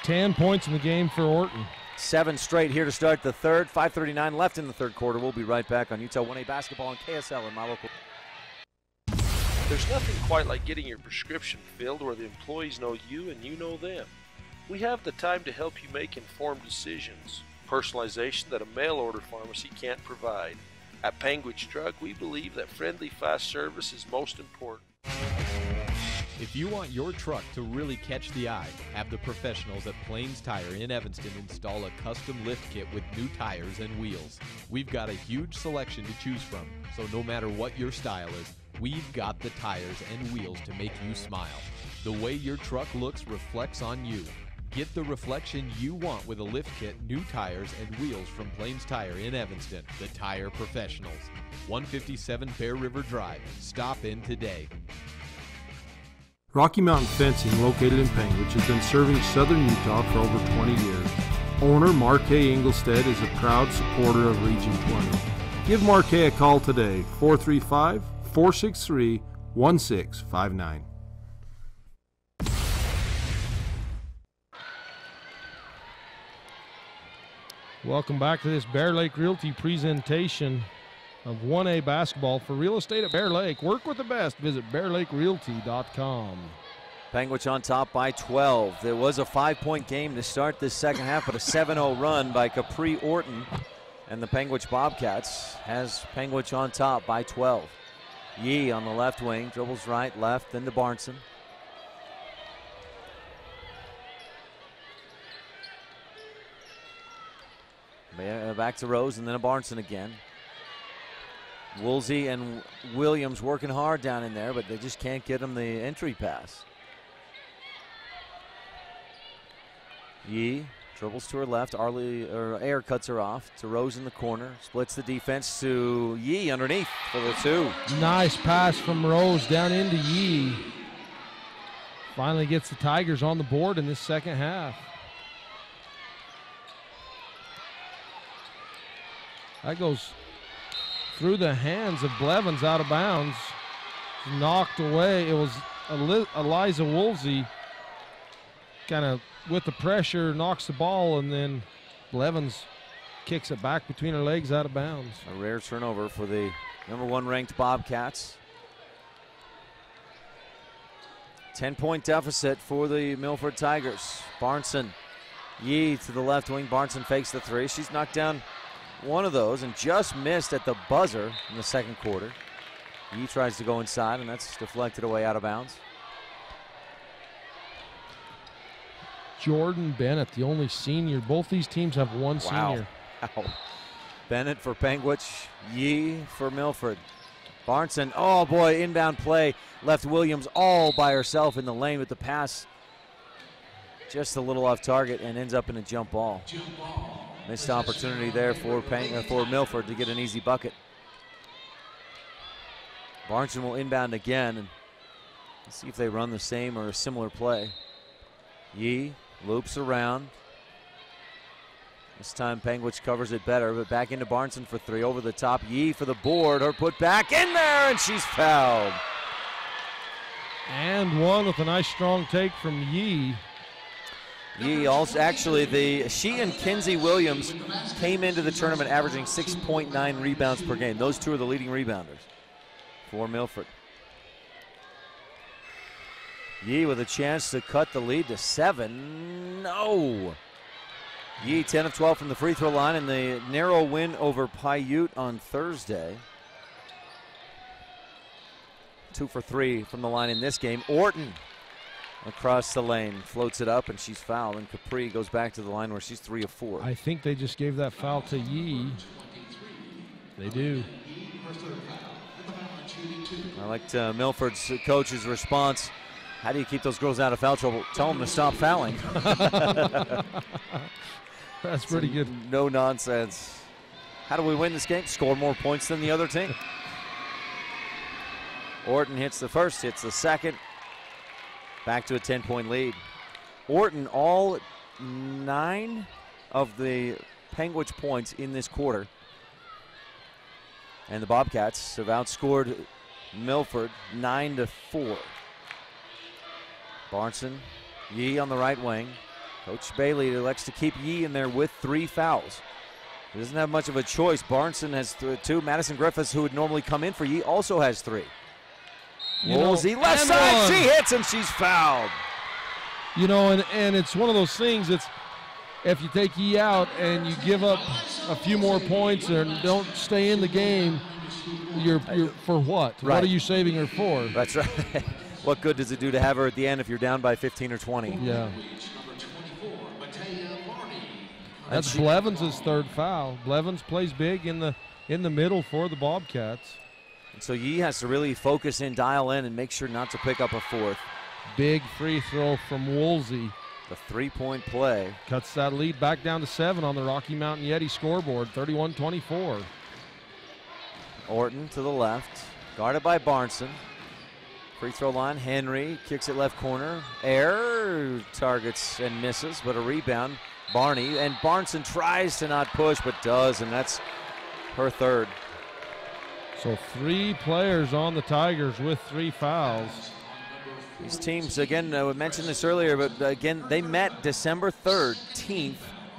10 points in the game for Orton. 7 straight here to start the third. 5:39 left in the third quarter. We'll be right back on Utah 1A basketball on KSL and my local. There's nothing quite like getting your prescription filled where the employees know you and you know them. We have the time to help you make informed decisions. Personalization that a mail-order pharmacy can't provide. At Panguitch Drug, we believe that friendly, fast service is most important. If you want your truck to really catch the eye, have the professionals at Plains Tire in Evanston install a custom lift kit with new tires and wheels. We've got a huge selection to choose from, so no matter what your style is, we've got the tires and wheels to make you smile. The way your truck looks reflects on you. Get the reflection you want with a lift kit, new tires, and wheels from Plains Tire in Evanston, the tire professionals. 157 Bear River Drive. Stop in today. Rocky Mountain Fencing, located in Panguitch, has been serving southern Utah for over 20 years. Owner Marquet Engelstead is a proud supporter of Region 20. Give Marquet a call today, 435-463-1659. Welcome back to this Bear Lake Realty presentation of 1A basketball. For real estate at Bear Lake, work with the best. Visit bearlakerealty.com. Panguitch on top by 12. There was a 5-point game to start this second half, but a 7-0 run by Capri Orton. And the Panguitch Bobcats has Panguitch on top by 12. Yee on the left wing, dribbles right, left, then to Barnson. Back to Rose and then to Barnson again. Woolsey and Williams working hard down in there, but they just can't get him the entry pass. Yee dribbles to her left. Air cuts her off to Rose in the corner. Splits the defense to Yee underneath for the 2. Nice pass from Rose down into Yee. Finally gets the Tigers on the board in this second half. That goes through the hands of Blevins out of bounds. Knocked away. It was Eliza Woolsey kind of with the pressure knocks the ball, and then Blevins kicks it back between her legs out of bounds. A rare turnover for the #1 ranked Bobcats. 10-point deficit for the Milford Tigers. Barnson, Yee to the left wing. Barnson fakes the 3. She's knocked down one of those and just missed at the buzzer in the second quarter. Yee tries to go inside, and that's deflected away out of bounds. Jordan Bennett, the only senior. Both these teams have one senior. Wow. Bennett for Panguitch, Yee for Milford. Barnson, oh boy, inbound play. Left Williams all by herself in the lane with the pass. Just a little off target and ends up in a jump ball. Missed opportunity there for Milford to get an easy bucket. Barnson will inbound again, and let's see if they run the same or a similar play. Yee loops around. This time Panguitch covers it better, but back into Barnson for 3 over the top. Yee for the board, her put back in there, and she's fouled. And one with a nice strong take from Yee. Yee also, actually, she and Kinsey Williams came into the tournament averaging 6.9 rebounds per game. Those 2 are the leading rebounders for Milford. Yee with a chance to cut the lead to 7. No. Yee 10 of 12 from the free throw line in the narrow win over Paiute on Thursday. 2 for 3 from the line in this game. Orton across the lane, floats it up, and she's fouled. And Capri goes back to the line where she's 3 of 4. I think they just gave that foul to Yee. They do. I liked Milford's coach's response. How do you keep those girls out of foul trouble? Tell them to stop fouling. That's pretty good. No nonsense. How do we win this game? Score more points than the other team. Orton hits the first, hits the second. Back to a 10-point lead. Orton, all 9 of the Panguitch points in this quarter. And the Bobcats have outscored Milford 9-4. Barnson, Yee on the right wing. Coach Bailey elects to keep Yee in there with 3 fouls. He doesn't have much of a choice. Barnson has 2. Madison Griffiths, who would normally come in for Yee, also has 3. Woolsey, left side, she hits and she's fouled. You know, and it's one of those things, it's if you take Yee out and you give up a few more points and don't stay in the game, you're for what? Right. What are you saving her for? That's right. What good does it do to have her at the end if you're down by 15 or 20? Yeah. That's Blevins' 3rd foul. Blevins plays big in the middle for the Bobcats. And so Yee has to really focus in, dial in, and make sure not to pick up a 4th. Big free throw from Woolsey. The 3-point play. Cuts that lead back down to 7 on the Rocky Mountain Yeti scoreboard, 31-24. Orton to the left, guarded by Barnson. Free throw line, Henry kicks it left corner. Air targets and misses, but a rebound. Barney, and Barnson tries to not push, but does, and that's her 3rd. So 3 players on the Tigers with 3 fouls. These teams, again, we mentioned this earlier, but again, they met December 13th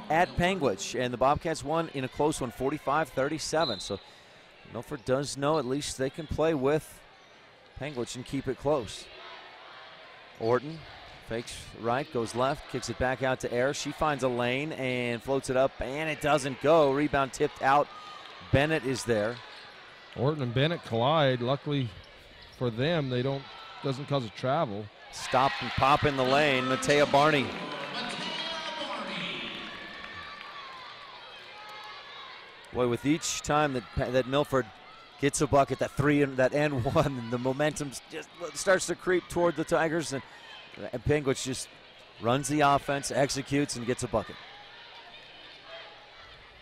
at Panguitch, and the Bobcats won in a close one, 45-37. So Milford does know at least they can play with Panguitch and keep it close. Orton fakes right, goes left, kicks it back out to Air. She finds a lane and floats it up, and it doesn't go. Rebound tipped out. Bennett is there. Orton and Bennett collide. Luckily for them, doesn't cause a travel. Stop and pop in the lane, Matea Barney. Boy, with each time that Milford gets a bucket, that 3 and that and 1, and the momentum just starts to creep toward the Tigers, and Panguitch just runs the offense, executes, and gets a bucket.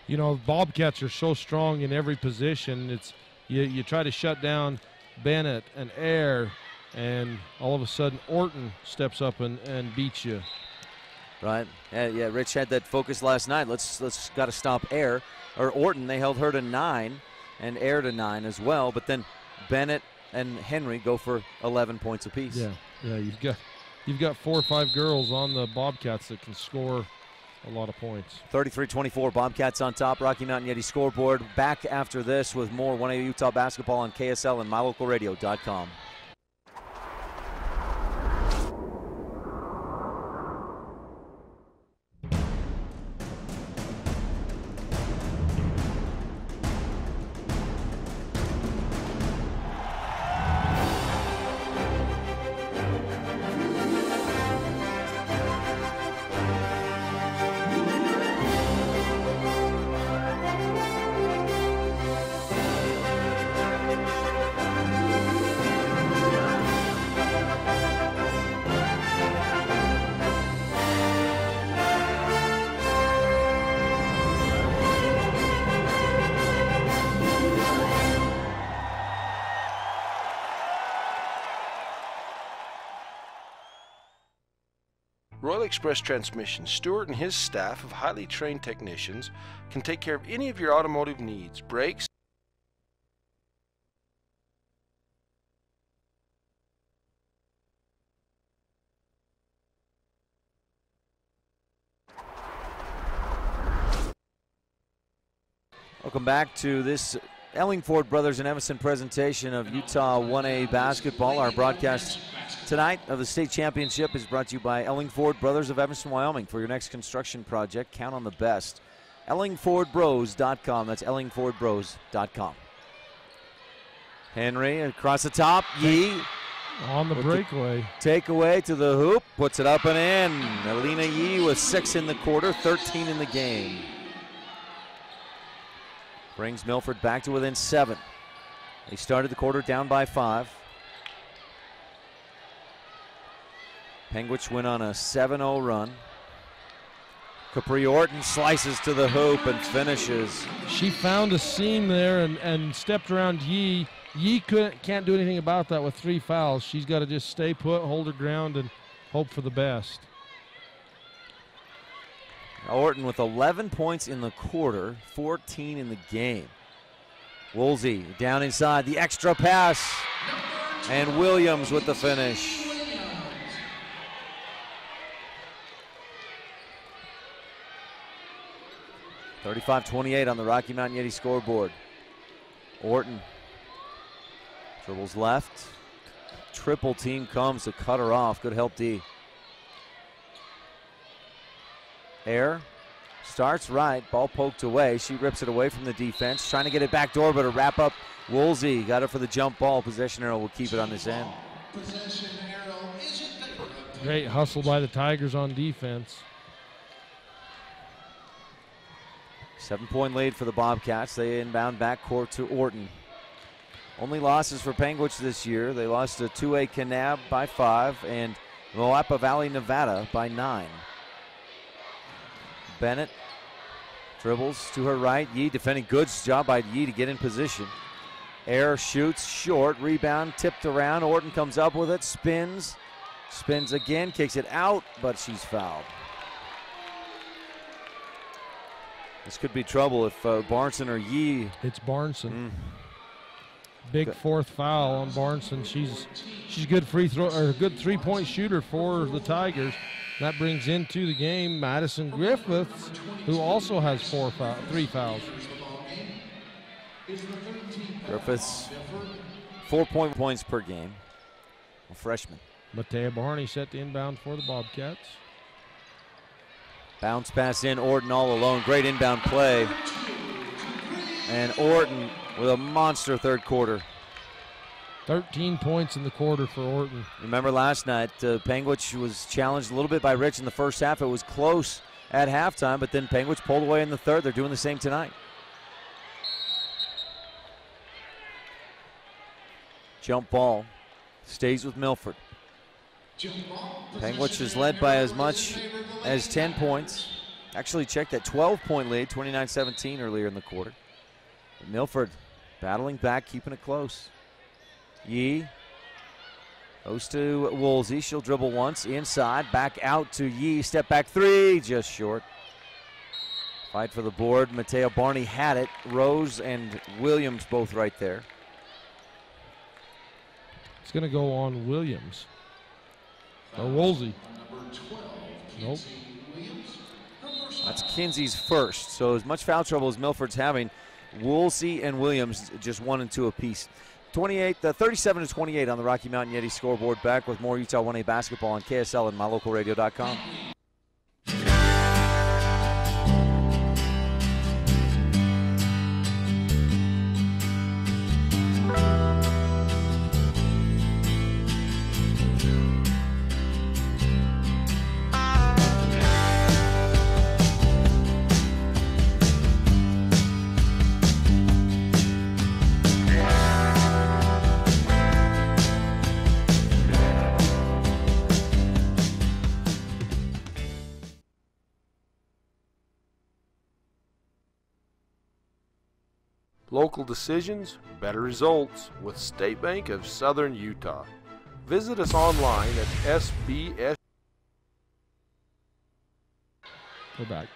You know, Bobcats are so strong in every position. It's you try to shut down Bennett and Air, and all of a sudden Orton steps up and beats you. Right. Yeah, Rich had that focus last night. Let's got to stop Air or Orton. They held her to 9 and Air to 9 as well. But then Bennett and Henry go for 11 points apiece. Yeah. You've got 4 or 5 girls on the Bobcats that can score a lot of points. 33-24. Bobcats on top. Rocky Mountain Yeti scoreboard. Back after this with more 1A Utah basketball on KSL and mylocalradio.com. Royal Express Transmission, Stewart and his staff of highly trained technicians can take care of any of your automotive needs, brakes, Welcome back to this Ellingford Brothers and Evanston presentation of Utah 1A basketball. Our broadcast tonight of the state championship is brought to you by Ellingford Brothers of Evanston, Wyoming. For your next construction project, count on the best. EllingfordBros.com. That's EllingfordBros.com. Henry across the top. Yee on the breakaway. Takeaway to the hoop. Puts it up and in. Alina Yee with 6 in the quarter, 13 in the game. Brings Milford back to within 7. They started the quarter down by 5. Panguitch went on a 7-0 run. Capri Orton slices to the hoop and finishes. She found a seam there and stepped around Yee. Yee can't do anything about that with 3 fouls. She's got to just stay put, hold her ground, and hope for the best. Orton with 11 points in the quarter, 14 in the game. Woolsey down inside, the extra pass, and Williams with the finish. (35-28) on the Rocky Mountain Yeti scoreboard. Orton dribbles left. Triple team comes to cut her off. Good help, D. Air starts right, ball poked away. She rips it away from the defense, trying to get it back door, but a wrap up. Woolsey got it for the jump ball. Possession arrow will keep it on this end. Great hustle by the Tigers on defense. 7-point lead for the Bobcats. They inbound backcourt to Orton. Only losses for Panguitch this year. They lost to 2A Kanab by 5 and Moapa Valley, Nevada by 9. Bennett dribbles to her right. Yee defending. Good job by Yee to get in position. Air shoots short. Rebound tipped around. Orton comes up with it. Spins again. Kicks it out, but she's fouled. This could be trouble if Barneson or Yee. It's Barneson. Big 4th foul on Barneson. She's good free throw or good 3-point shooter for the Tigers. That brings into the game Madison Griffiths, who also has 3 fouls. Griffiths, 4 points per game. A freshman. Matea Barney set the inbound for the Bobcats. Bounce pass in, Orton all alone. Great inbound play. And Orton with a monster 3rd quarter. 13 points in the quarter for Orton. Remember last night, Panguitch was challenged a little bit by Rich in the first half. It was close at halftime, but then Panguitch pulled away in the 3rd. They're doing the same tonight. Jump ball stays with Milford. Panguitch is led by as much as 10 points. Actually checked that 12-point lead, 29-17 earlier in the quarter. But Milford battling back, keeping it close. Yee goes to Woolsey. She'll dribble once, inside, back out to Yee. Step back three, just short. Fight for the board. Mateo Barney had it. Rose and Williams both right there. It's going to go on Williams. Or Woolsey. Nope. That's Kinsey's first. So as much foul trouble as Milford's having, Woolsey and Williams just 1 and 2 apiece. 37-28 on the Rocky Mountain Yeti scoreboard. Back with more Utah 1A basketball on KSL and mylocalradio.com. Local decisions, better results with State Bank of Southern Utah. Visit us online at SBS. Go back.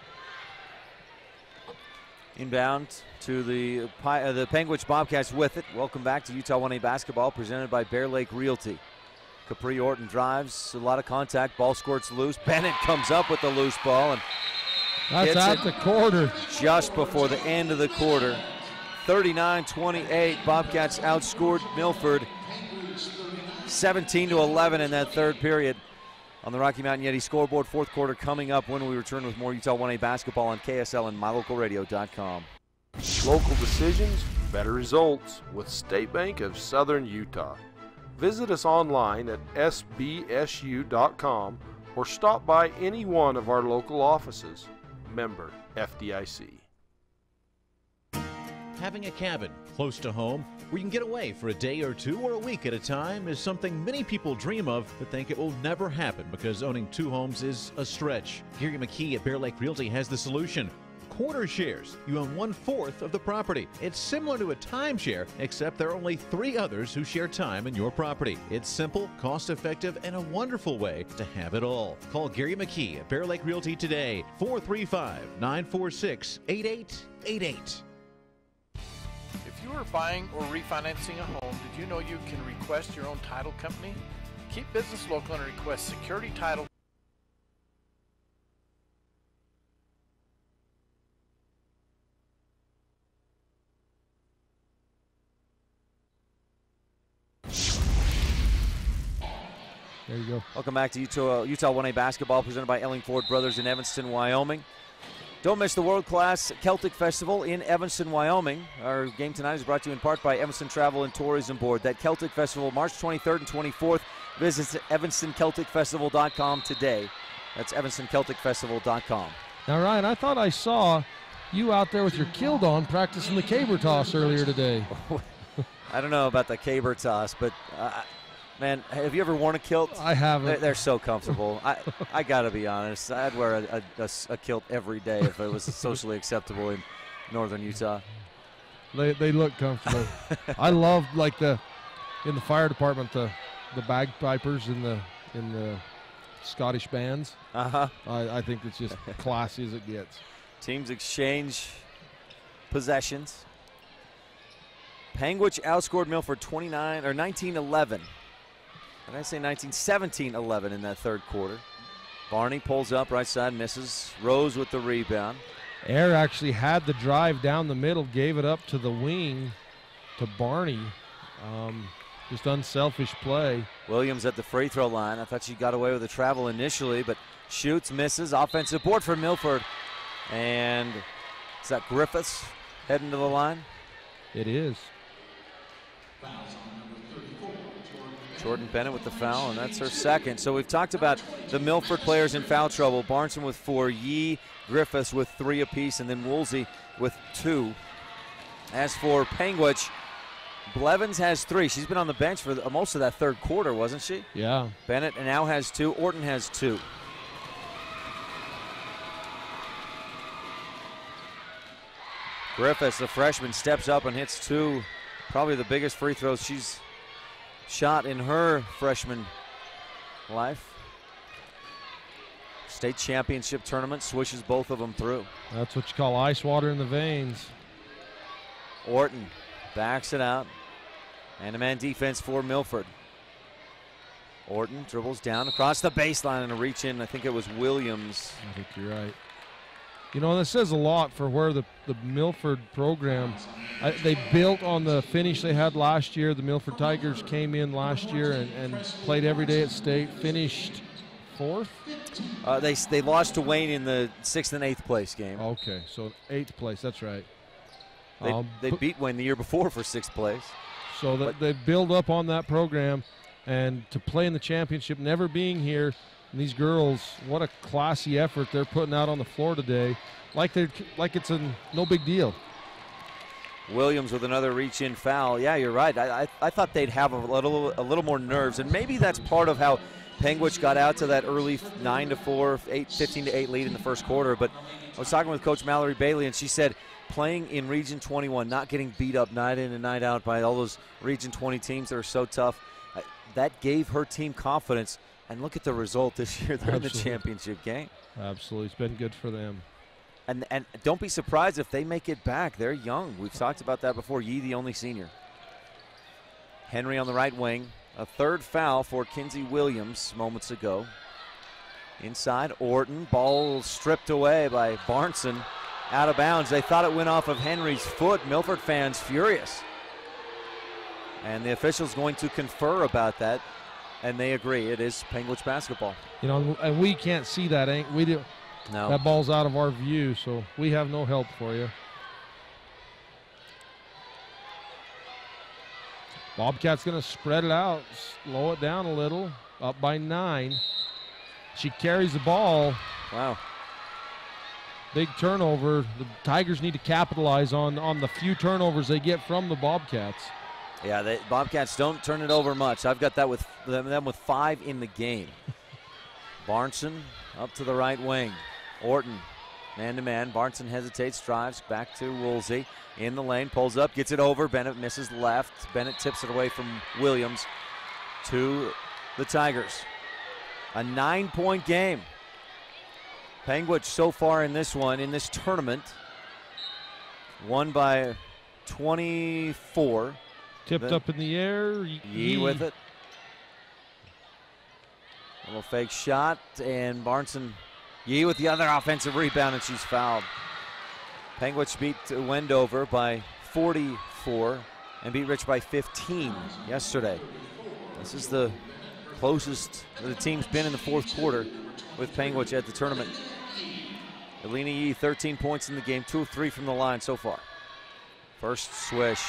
Inbound to the Panguitch Bobcats with it. Welcome back to Utah 1A basketball presented by Bear Lake Realty. Capri Orton drives, a lot of contact, ball squirts loose. Bennett comes up with the loose ball and that's at the quarter. Just before the end of the quarter. 39-28, Bobcats outscored Milford 17-11 in that third period. On the Rocky Mountain Yeti scoreboard, fourth quarter coming up when we return with more Utah 1A basketball on KSL and mylocalradio.com. Local decisions, better results with State Bank of Southern Utah. Visit us online at sbsu.com or stop by any one of our local offices. Member FDIC. Having a cabin close to home where you can get away for a day or two or a week at a time is something many people dream of but think it will never happen because owning 2 homes is a stretch. Gary McKee at Bear Lake Realty has the solution. Quarter shares. You own 1/4 of the property. It's similar to a timeshare, except there are only 3 others who share time in your property. It's simple, cost-effective, and a wonderful way to have it all. Call Gary McKee at Bear Lake Realty today, 435-946-8888. If you are buying or refinancing a home, did you know you can request your own title company? Keep business local and request security title. There you go. Welcome back to Utah 1A basketball presented by Ellingford Brothers in Evanston, Wyoming. Don't miss the world-class Celtic Festival in Evanston, Wyoming. Our game tonight is brought to you in part by Evanston Travel and Tourism Board. That Celtic Festival, March 23rd and 24th. Visit EvanstonCelticFestival.com today. That's EvanstonCelticFestival.com. Now, Ryan, I thought I saw you out there with your kilt on practicing the caber toss earlier today. I don't know about the caber toss, but man, have you ever worn a kilt? I haven't. They're so comfortable. I got to be honest. I'd wear a kilt every day if it was socially acceptable in northern Utah. They look comfortable. I love in the fire department the bagpipers in the Scottish bands. I think it's just classy as it gets. Teams exchange possessions. Panguitch outscored Milford 19-11. Did I say 17-11 in that third quarter? Barney pulls up, right side, misses. Rose with the rebound. Air actually had the drive down the middle, gave it up to the wing to Barney. Just unselfish play. Williams at the free throw line. I thought she got away with the travel initially, but shoots, misses. Offensive board for Milford. And is that Griffiths heading to the line? It is. Jordan Bennett with the foul, and that's her second. So we've talked about the Milford players in foul trouble. Barnson with 4, Yee, Griffiths with 3 apiece, and then Woolsey with 2. As for Panguitch, Blevins has 3. She's been on the bench for most of that third quarter, wasn't she? Yeah. Bennett now has 2. Orton has 2. Griffiths, the freshman, steps up and hits 2. Probably the biggest free throws she's shot in her freshman life. State championship tournament, swishes both of them through. That's what you call ice water in the veins. Orton backs it out. Man-to-man defense for Milford. Orton dribbles down across the baseline and a reach in. I think it was Williams. I think you're right. You know, this says a lot for where the Milford program, they built on the finish they had last year. The Milford Tigers came in last year and played every day at state, finished 4th? They lost to Wayne in the 6th and 8th place game. Okay, so 8th place, that's right. They beat Wayne the year before for 6th place. So they build up on that program, and to play in the championship, never being here, and these girls, what a classy effort they're putting out on the floor today, like it's no big deal. Williams with another reach-in foul. Yeah, you're right. I thought they'd have a little more nerves, and maybe that's part of how Panguitch got out to that early 9-4, 15-8 lead in the first quarter. But I was talking with Coach Mallory Bailey, and she said playing in Region 21, not getting beat up night in and night out by all those Region 20 teams that are so tough, that gave her team confidence. And look at the result this year. They're in the championship game. Absolutely. It's been good for them. And don't be surprised if they make it back. They're young. We've talked about that before. Yee, the only senior. Henry on the right wing. A 3rd foul for Kinsey Williams moments ago. Inside, Orton. Ball stripped away by Barnson. Out of bounds. They thought it went off of Henry's foot. Milford fans furious. And the official's going to confer about that. And they agree. It is Panguitch basketball. You know, and we can't see that. We do. No. That ball's out of our view, so we have no help for you. Bobcats going to spread it out, slow it down a little, up by 9. She carries the ball. Wow. Big turnover. The Tigers need to capitalize on the few turnovers they get from the Bobcats. Yeah, the Bobcats don't turn it over much. I've got that with them with 5 in the game. Barnson up to the right wing. Orton, man-to-man. Barnson hesitates, drives back to Woolsey. In the lane, pulls up, gets it over. Bennett misses left. Bennett tips it away from Williams to the Tigers. A 9-point game. Panguitch so far in this one, in this tournament, won by 24. Tipped up in the air. Yee with it. A little fake shot, and Barnson, Yee with the other offensive rebound, and she's fouled. Panguitch beat Wendover by 44 and beat Rich by 15 yesterday. This is the closest that the team's been in the 4th quarter with Panguitch at the tournament. Elena Yee, 13 points in the game, 2 of 3 from the line so far. First swish.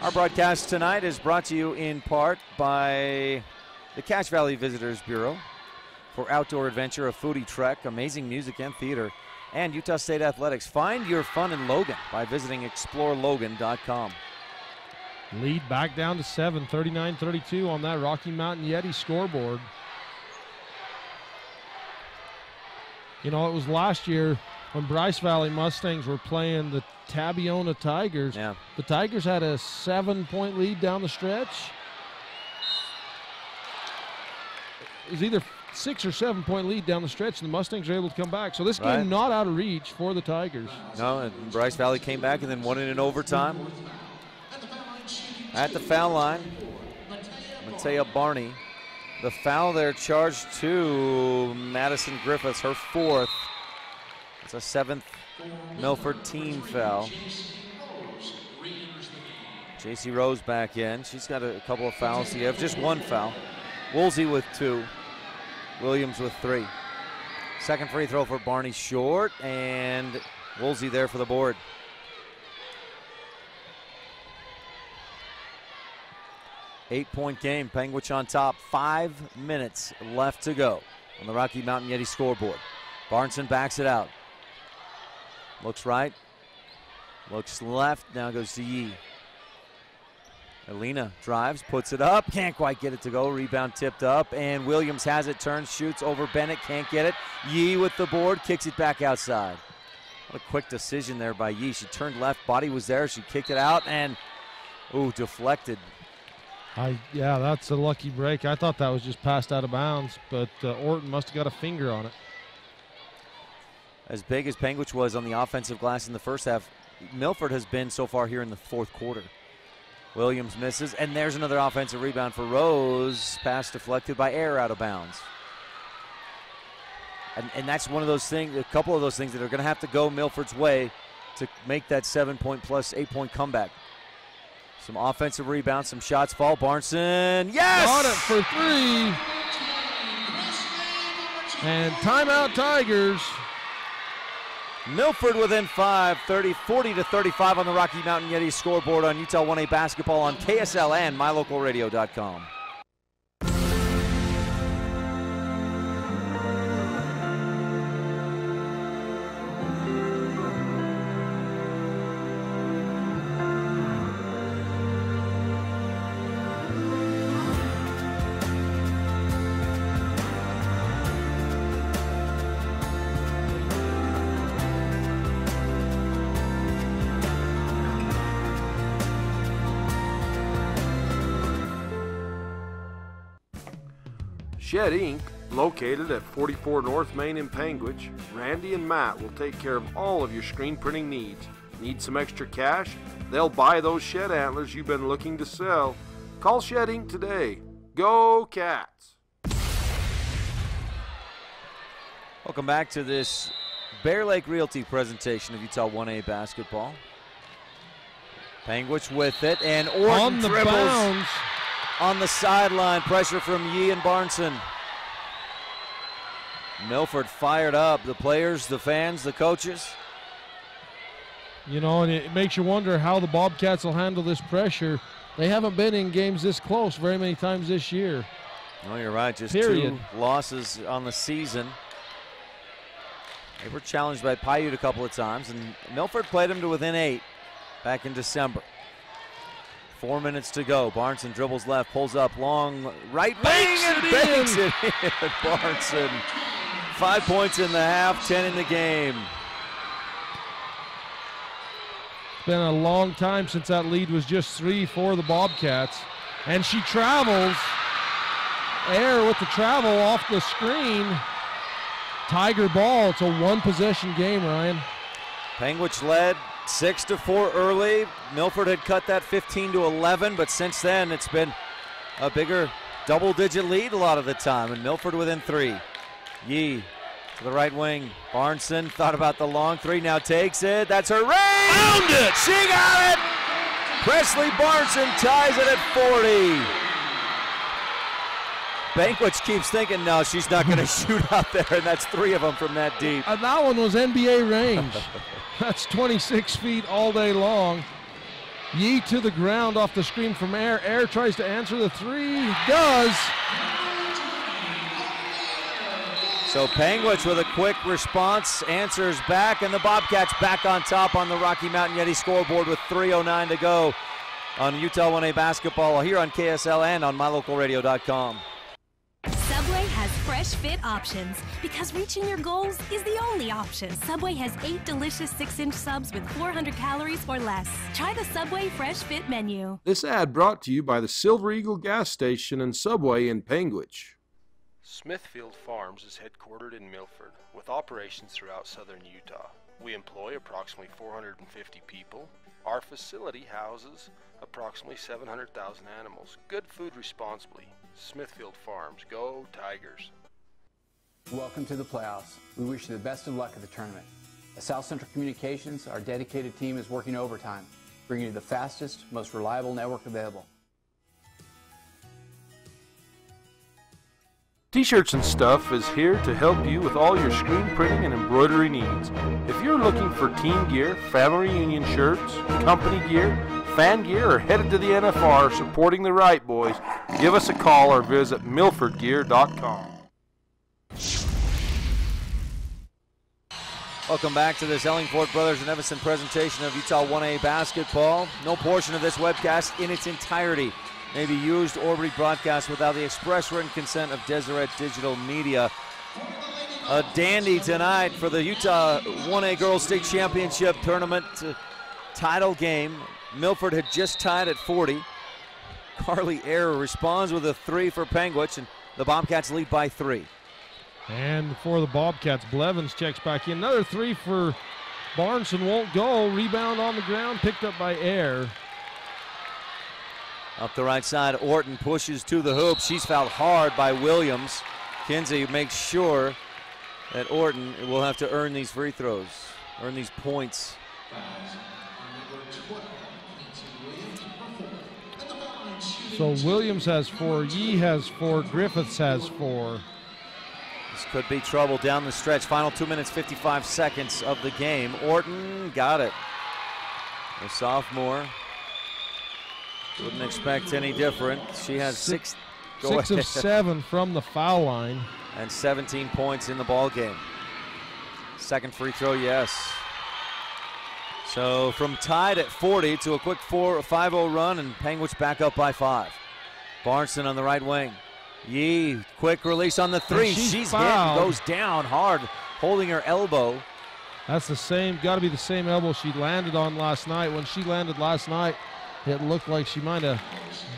Our broadcast tonight is brought to you in part by the Cache Valley Visitors Bureau for outdoor adventure, a foodie trek, amazing music and theater, and Utah State Athletics. Find your fun in Logan by visiting explorelogan.com. Lead back down to 7, 39-32 on that Rocky Mountain Yeti scoreboard. You know, it was last year when Bryce Valley Mustangs were playing the Tabiona Tigers. Yeah. The Tigers had a 7-point lead down the stretch. It was either 6 or 7-point lead down the stretch, and the Mustangs were able to come back. So this game not out of reach for the Tigers. No, and Bryce Valley came back and then won it in overtime. At the foul line, Matea Barney. The foul there charged to Madison Griffiths, her 4th. It's a 7th Milford team foul. JC Rose back in. She's got a couple of fouls. You have just 1 foul. Woolsey with 2. Williams with 3. Second free throw for Barney short, and Woolsey there for the board. Eight-point game, Panguitch on top. 5 minutes left to go on the Rocky Mountain Yeti scoreboard. Barnson backs it out. Looks right, looks left, now goes to Yee. Alina drives, puts it up, can't quite get it to go. Rebound tipped up, and Williams has it, turns, shoots over Bennett, can't get it. Yee with the board, kicks it back outside. What a quick decision there by Yee. She turned left, body was there, she kicked it out, and, ooh, deflected. Yeah, that's a lucky break. I thought that was just passed out of bounds, but Orton must have got a finger on it. As big as Panguitch was on the offensive glass in the first half, Milford has been so far here in the fourth quarter. Williams misses, and there's another offensive rebound for Rose. Pass deflected by Air out of bounds. And that's one of those things, a couple of those things that are going to have to go Milford's way to make that 7-point plus 8-point comeback. Some offensive rebounds, some shots fall. Barneson, yes! Got it for 3. And timeout Tigers. Milford within 5, 40-35 on the Rocky Mountain Yeti scoreboard on Utah 1A basketball on KSL and mylocalradio.com. Shed Inc., located at 44 North Main in Panguitch, Randy and Matt will take care of all of your screen printing needs. Need some extra cash? They'll buy those shed antlers you've been looking to sell. Call Shed Inc. today. Go Cats! Welcome back to this Bear Lake Realty presentation of Utah 1A basketball. Panguitch with it, and Orton dribbles bounds. On the sideline. Pressure from Yee and Barneson. Milford fired up. The players, the fans, the coaches. You know, and it makes you wonder how the Bobcats will handle this pressure. They haven't been in games this close very many times this year. No, you're right. Just Period. 2 losses on the season. They were challenged by Paiute a couple of times, and Milford played them to within 8 back in December. 4 minutes to go. Barneson dribbles left, pulls up long right wing and banks it in. Barneson, 5 points in the half, 10 in the game. It's been a long time since that lead was just 3 for the Bobcats. And she travels. Air with the travel off the screen. Tiger ball. It's a 1-possession game, Ryan. Panguitch led 6-4 early. Milford had cut that 15-11, but since then it's been a bigger double-digit lead a lot of the time, and Milford within 3. Yee to the right wing. Barneson thought about the long 3, now takes it. That's her range! Found it! She got it! Presley Barneson ties it at 40. Panguitch keeps thinking, no, she's not going to shoot out there, and that's 3 of them from that deep. And that one was NBA range. That's 26 feet all day long. Yee to the ground off the screen from Air. Air tries to answer the 3. Does. So Panguitch with a quick response, answers back, and the Bobcats back on top on the Rocky Mountain Yeti scoreboard with 3:09 to go on Utah 1A basketball here on KSL and on mylocalradio.com. Subway has fresh fit options because reaching your goals is the only option. Subway has 8 delicious 6-inch subs with 400 calories or less. Try the Subway Fresh Fit menu. This ad brought to you by the Silver Eagle gas station and Subway in Panguitch. Smithfield Farms is headquartered in Milford with operations throughout southern Utah. We employ approximately 450 people. Our facility houses approximately 700,000 animals. Good food responsibly. Smithfield Farms. Go Tigers. Welcome to the playoffs. We wish you the best of luck at the tournament. At South Central Communications, our dedicated team is working overtime, bringing you the fastest, most reliable network available. T-Shirts and Stuff is here to help you with all your screen printing and embroidery needs. If you're looking for team gear, family reunion shirts, company gear, fan gear, or headed to the NFR supporting the Right Boys, give us a call or visit milfordgear.com. Welcome back to this Ellingford Brothers and Evanston presentation of Utah 1A basketball. No portion of this webcast in its entirety may be used or rebroadcast without the express written consent of Deseret Digital Media. A dandy tonight for the Utah 1A Girls State Championship Tournament title game. Milford had just tied at 40. Carly Eyre responds with a 3 for Panguitch, and the Bobcats lead by 3. And for the Bobcats, Blevins checks back in. Another 3 for Barneson, won't go. Rebound on the ground, picked up by Eyre. Up the right side, Orton pushes to the hoop. She's fouled hard by Williams. Kinsey makes sure that Orton will have to earn these free throws, earn these points. So Williams has 4, Yee has 4, Griffiths has 4. This could be trouble down the stretch. Final 2 minutes, 55 seconds of the game. Orton got it. The sophomore. Wouldn't expect any different. She has 6 of 7 from the foul line. And 17 points in the ball game. Second free throw, yes. So from tied at 40 to a quick 5-0 run, and Panguitch back up by 5. Barneson on the right wing. Yee, quick release on the 3. She's hit and goes down hard, holding her elbow. That's the same, got to be the same elbow she landed on last night. When she landed last night, it looked like she might have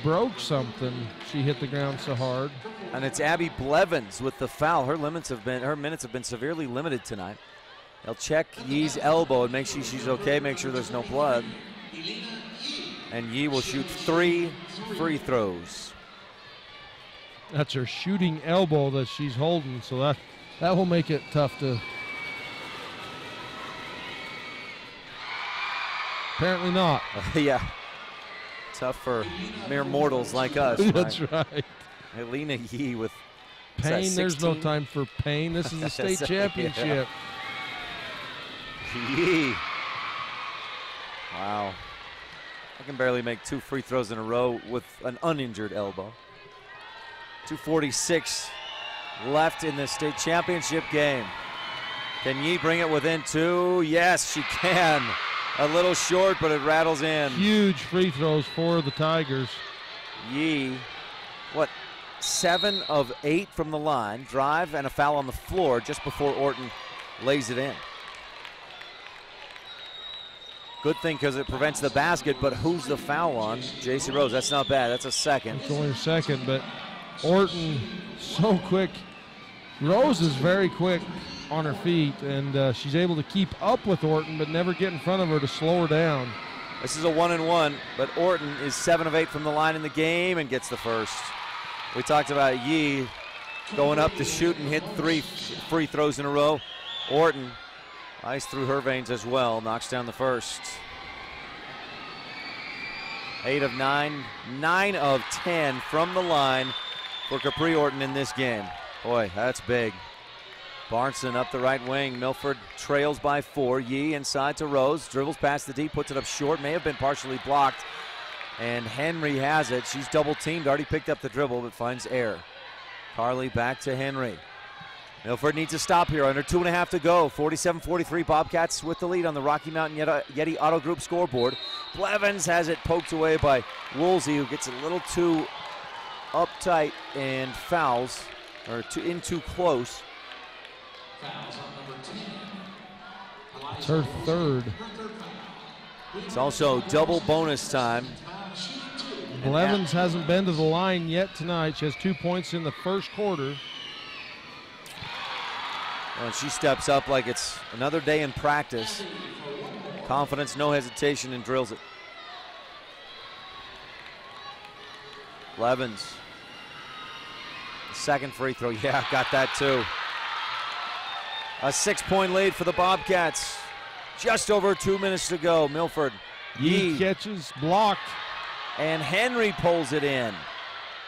broke something. She hit the ground so hard. And it's Abbie Blevins with the foul. Her minutes have been severely limited tonight. They'll check Yee's elbow and make sure she's okay, make sure there's no blood. And Yee will shoot 3 free throws. That's her shooting elbow that she's holding, so that will make it tough to. Apparently not. Yeah. Tough for mere mortals like us. That's right. Helena Yee with pain. There's no time for pain. This is a state championship. Yee. Wow. I can barely make 2 free throws in a row with an uninjured elbow. 2:46 left in the state championship game. Can Yee bring it within 2? Yes, she can. A little short, but it rattles in. Huge free throws for the Tigers. Yee, 7 of 8 from the line. Drive and a foul on the floor just before Orton lays it in. Good thing because it prevents the basket, but who's the foul on? JC Rose. That's not bad. That's a second. It's only a second, but Orton so quick. Rose is very quick on her feet, and she's able to keep up with Orton, but never get in front of her to slow her down. This is a 1-and-1, but Orton is 7 of 8 from the line in the game and gets the first. We talked about Yee going up to shoot and hit 3 free throws in a row. Orton, ice through her veins as well, knocks down the first. 8 of 9, 9 of 10 from the line for Capri Orton in this game. Boy, that's big. Barneson up the right wing. Milford trails by 4. Yee inside to Rose. Dribbles past the D, puts it up short. May have been partially blocked. And Henry has it. She's double teamed. Already picked up the dribble, but finds Eyre. Carly back to Henry. Milford needs to stop here. Under 2.5 to go. 47-43. Bobcats with the lead on the Rocky Mountain Yeti Auto Group scoreboard. Blevins has it poked away by Woolsey, who gets a little too uptight and fouls, or in too close. It's her third. It's also double bonus time. Blevins hasn't been to the line yet tonight. She has 2 points in the first quarter. And she steps up like it's another day in practice. Confidence, no hesitation, and drills it. Blevins. Second free throw. Yeah, got that too. A 6-point lead for the Bobcats. Just over 2 minutes to go. Milford. Yee catches, blocked. And Henry pulls it in.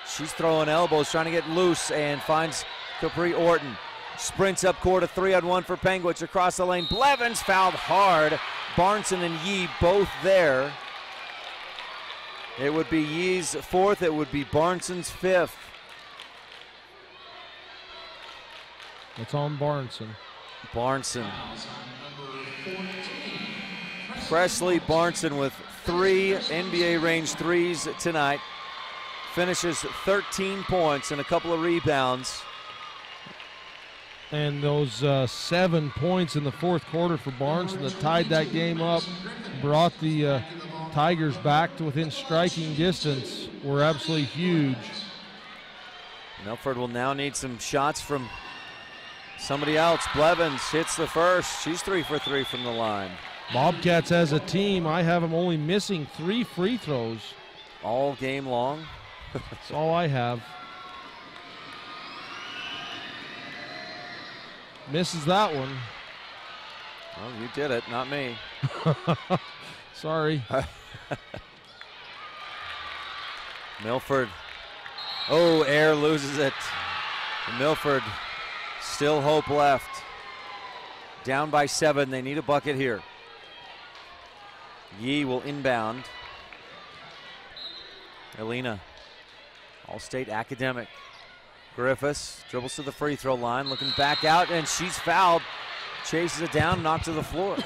She's throwing elbows, trying to get loose, and finds Capri Orton. Sprints up court, a 3-on-1 for Panguitch across the lane. Blevins fouled hard. Barneson and Yee both there. It would be Yee's 4th. It would be Barneson's 5th. It's on Barneson. Barneson. Presley Barneson with 3 NBA-range threes tonight. Finishes 13 points and a couple of rebounds. And those 7 points in the fourth quarter for Barneson that tied that game up, brought the Tigers back to within striking distance, were absolutely huge. Milford will now need some shots from somebody else. Blevins hits the first. She's 3 for 3 from the line. Bobcats as a team, I have them only missing 3 free throws. All game long? That's all I have. Misses that one. Well, you did it, not me. Sorry. Milford. Oh, Air loses it. Milford, still hope left. Down by 7, they need a bucket here. Yee will inbound. Elena, All-State academic. Griffiths dribbles to the free throw line, looking back out, and she's fouled. Chases it down, knocked to the floor.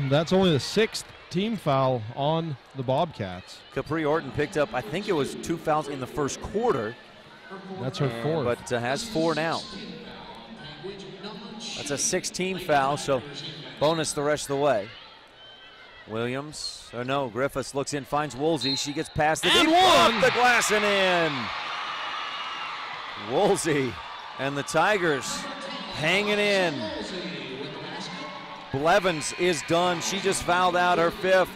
That's only the 6th team foul on the Bobcats. Capri Orton picked up, I think it was 2 fouls in the first quarter. That's her 4th. But has 4 now. That's a 6-team foul, so bonus the rest of the way. Williams, or no, Griffiths looks in, finds Woolsey. She gets past the deep, off the glass and in. Woolsey and the Tigers hanging in. Blevins is done. She just fouled out her 5th.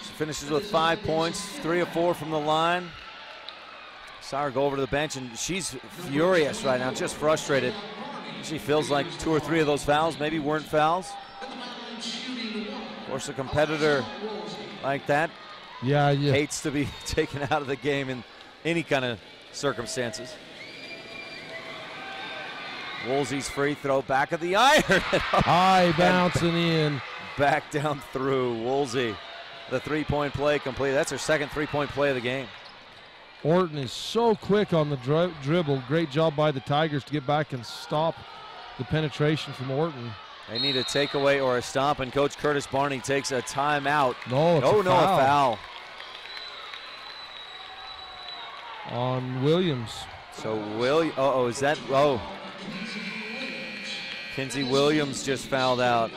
She finishes with 5 points, 3 of 4 from the line. Saw her go over to the bench, and she's furious right now, just frustrated. She feels like 2 or 3 of those fouls maybe weren't fouls. Of course, a competitor like that hates to be taken out of the game in any kind of circumstances. Woolsey's free throw, back of the iron. High bouncing in. Back down through. Woolsey, the 3-point play complete. That's her 2nd 3-point play of the game. Orton is so quick on the dribble. Great job by the Tigers to get back and stop the penetration from Orton. They need a takeaway or a stop, and Coach Curtis Barney takes a timeout. A foul. On Williams. So is that, Kinsey Williams just fouled out.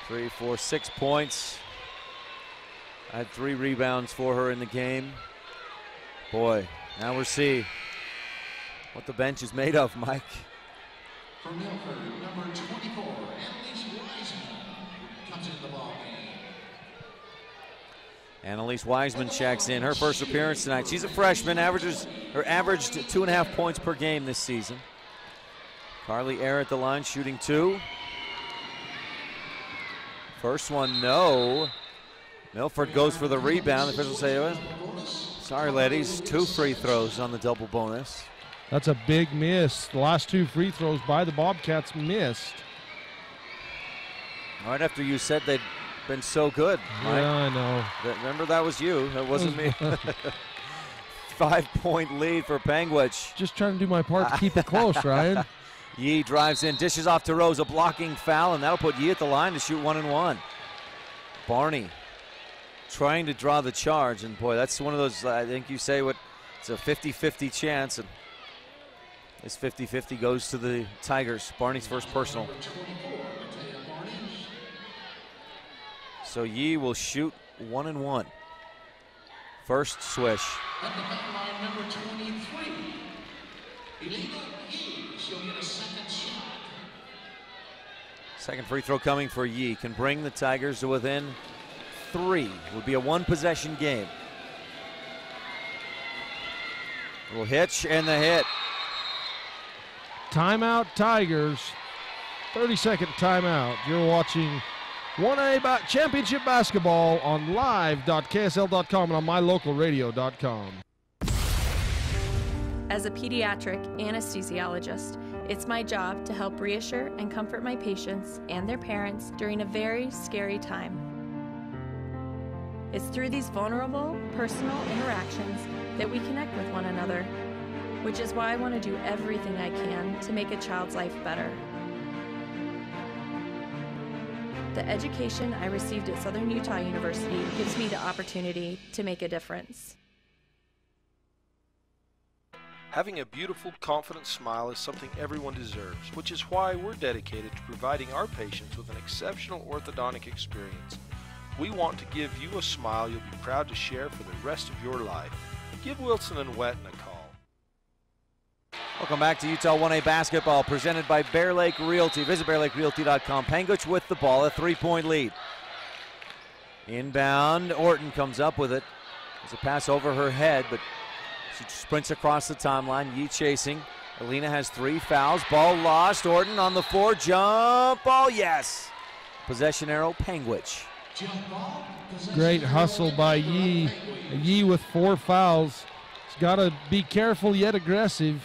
3, 4, 6 points. I had 3 rebounds for her in the game. Boy, now we'll see what the bench is made of, Mike. For Milford, number 24, Annalise Wiseman comes into the ball game. Annalise Wiseman checks in, her first appearance tonight. She's a freshman, averaged 2.5 points per game this season. Carly Air at the line, shooting 2. First one, no. Milford goes for the rebound. The officials say, sorry, ladies, 2 free throws on the double bonus. That's a big miss. The last 2 free throws by the Bobcats missed. Right after you said they'd been so good, Mike. Yeah, I know. Remember, that was you. That wasn't me. 5-point lead for Panguitch. Just trying to do my part to keep it close, Ryan. Yee drives in, dishes off to Rose, a blocking foul, and that'll put Yee at the line to shoot 1 and 1. Barney trying to draw the charge, and boy, that's one of those, I think you say it's a 50-50 chance, and this 50-50 goes to the Tigers. Barney's first personal. So Yee will shoot 1 and 1. First swish. At the back line, number 23, Elena Yee. She'll get a 2nd shot. Second free throw coming for Yee. Can bring the Tigers to within 3. Would be a 1-possession game. Little hitch and the hit. Timeout Tigers. 30-second timeout. You're watching 1A Championship Basketball on live.ksl.com and on mylocalradio.com. As a pediatric anesthesiologist, it's my job to help reassure and comfort my patients and their parents during a very scary time. It's through these vulnerable, personal interactions that we connect with one another. which is why I want to do everything I can to make a child's life better. The education I received at Southern Utah University gives me the opportunity to make a difference. Having a beautiful, confident smile is something everyone deserves, which is why we're dedicated to providing our patients with an exceptional orthodontic experience. We want to give you a smile you'll be proud to share for the rest of your life. Give Wilson & Wetton a call. Welcome back to Utah 1A basketball, presented by Bear Lake Realty. Visit bearlakerealty.com. Panguitch with the ball, a 3-point lead. Inbound, Orton comes up with it. There's a pass over her head, but she sprints across the timeline. Yee chasing. Alina has 3 fouls. Ball lost. Orton on the floor. Jump ball, yes. Possession arrow, Panguitch. Great hustle by Yee. Yee with 4 fouls. He's got to be careful yet aggressive.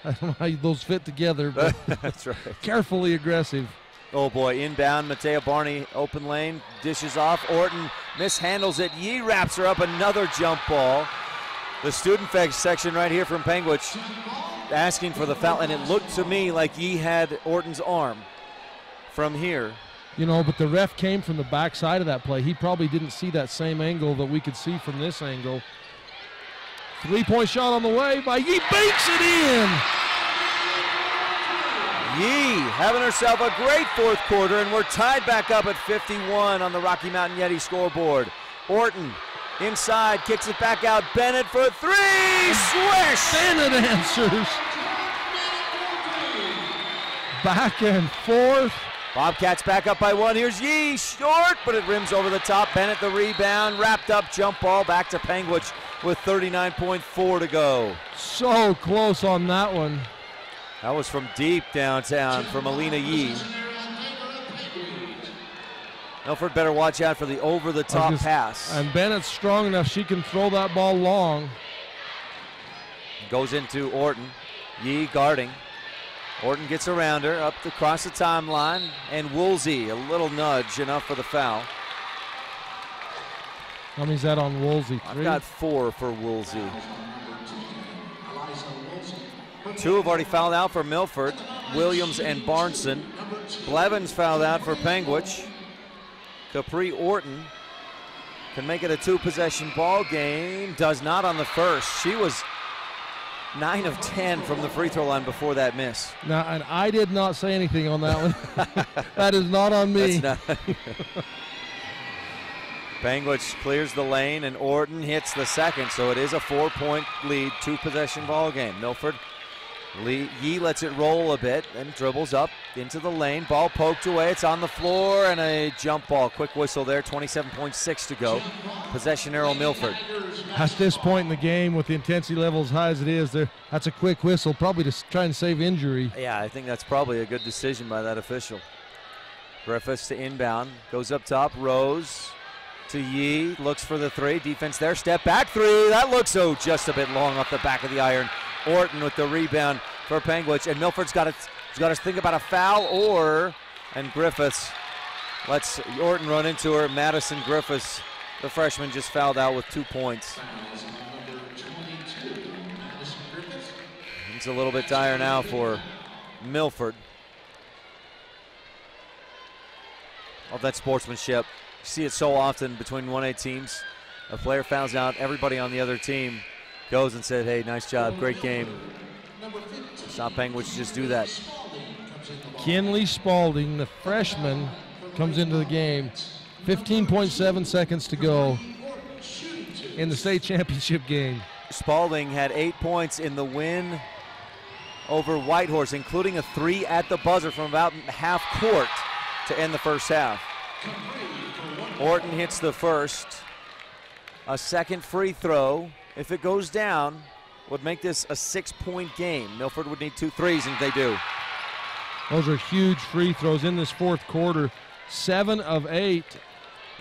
I don't know how those fit together, but that's right. Carefully aggressive. Oh boy, inbound, Matea Barney, open lane, dishes off. Orton mishandles it. Yee wraps her up, another jump ball. The student section right here from Panguitch asking for the foul, and it looked to me like Yee had Orton's arm from here. You know, but the ref came from the backside of that play. He probably didn't see that same angle that we could see from this angle. 3-point shot on the way by Yee, banks it in. Yee having herself a great fourth quarter, and we're tied back up at 51 on the Rocky Mountain Yeti scoreboard. Orton inside, kicks it back out. Bennett for 3, swish! Bennett answers. Back and forth. Bobcats back up by 1. Here's Yee, short, but it rims over the top. Bennett the rebound, wrapped up, jump ball back to Panguitch with 39.4 to go. So close on that one. That was from deep downtown from Alina Yee. Milford better watch out for the over-the-top pass. And Bennett's strong enough, she can throw that ball long. Goes into Orton. Yee guarding. Orton gets around her, up across the timeline, and Woolsey, a little nudge, enough for the foul. How many's that on Woolsey? 3? I've got 4 for Woolsey. 2 have already fouled out for Milford, Williams and Barnson. Blevins fouled out for Panguitch. Capri Orton can make it a 2-possession ball game. Does not on the first. She was 9 of 10 from the free throw line before that miss. Now, and I did not say anything on that one. That is not on me. That's not. Panguitch clears the lane, and Orton hits the second, so it is a 4-point lead, 2-possession ball game. Milford, Yee lets it roll a bit and dribbles up into the lane. Ball poked away. It's on the floor, and a jump ball. Quick whistle there, 27.6 to go. Possession arrow, Milford. At this point in the game, with the intensity level as high as it is, that's a quick whistle, probably to try and save injury. Yeah, I think that's probably a good decision by that official. Griffiths to inbound, goes up top, Rose to Yee, looks for the 3, defense there, step back 3, that looks just a bit long off the back of the iron. Orton with the rebound for Panguitch, and Milford's got to think about a foul, and Griffiths lets Orton run into her. Madison Griffiths, the freshman, just fouled out with 2 points. It's a little bit dire now for Milford. Of that sportsmanship. You see it so often between 1A teams. A player fouls out, everybody on the other team goes and said, hey, nice job, great game. Saw Panguitch just do that. Kinley Spalding, the freshman, comes into the game. 15.7 seconds to go in the state championship game. Spalding had 8 points in the win over Whitehorse, including a 3 at the buzzer from about half court to end the first half. Orton hits the first. A second free throw, if it goes down, would make this a 6-point game. Milford would need 2 threes, and they do. Those are huge free throws in this fourth quarter. 7 of 8.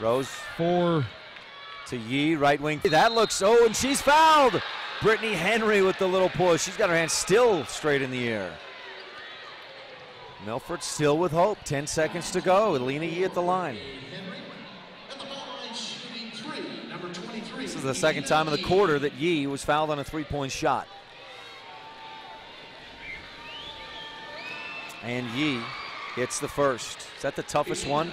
Rose 4 to Yee, right wing. That looks, and she's fouled. Brittany Henry with the little push. She's got her hand still straight in the air. Milford still with hope. 10 seconds to go. Alina Yee at the line. This is the second time in the quarter that Yee was fouled on a 3-point shot. And Yee hits the first. Is that the toughest one?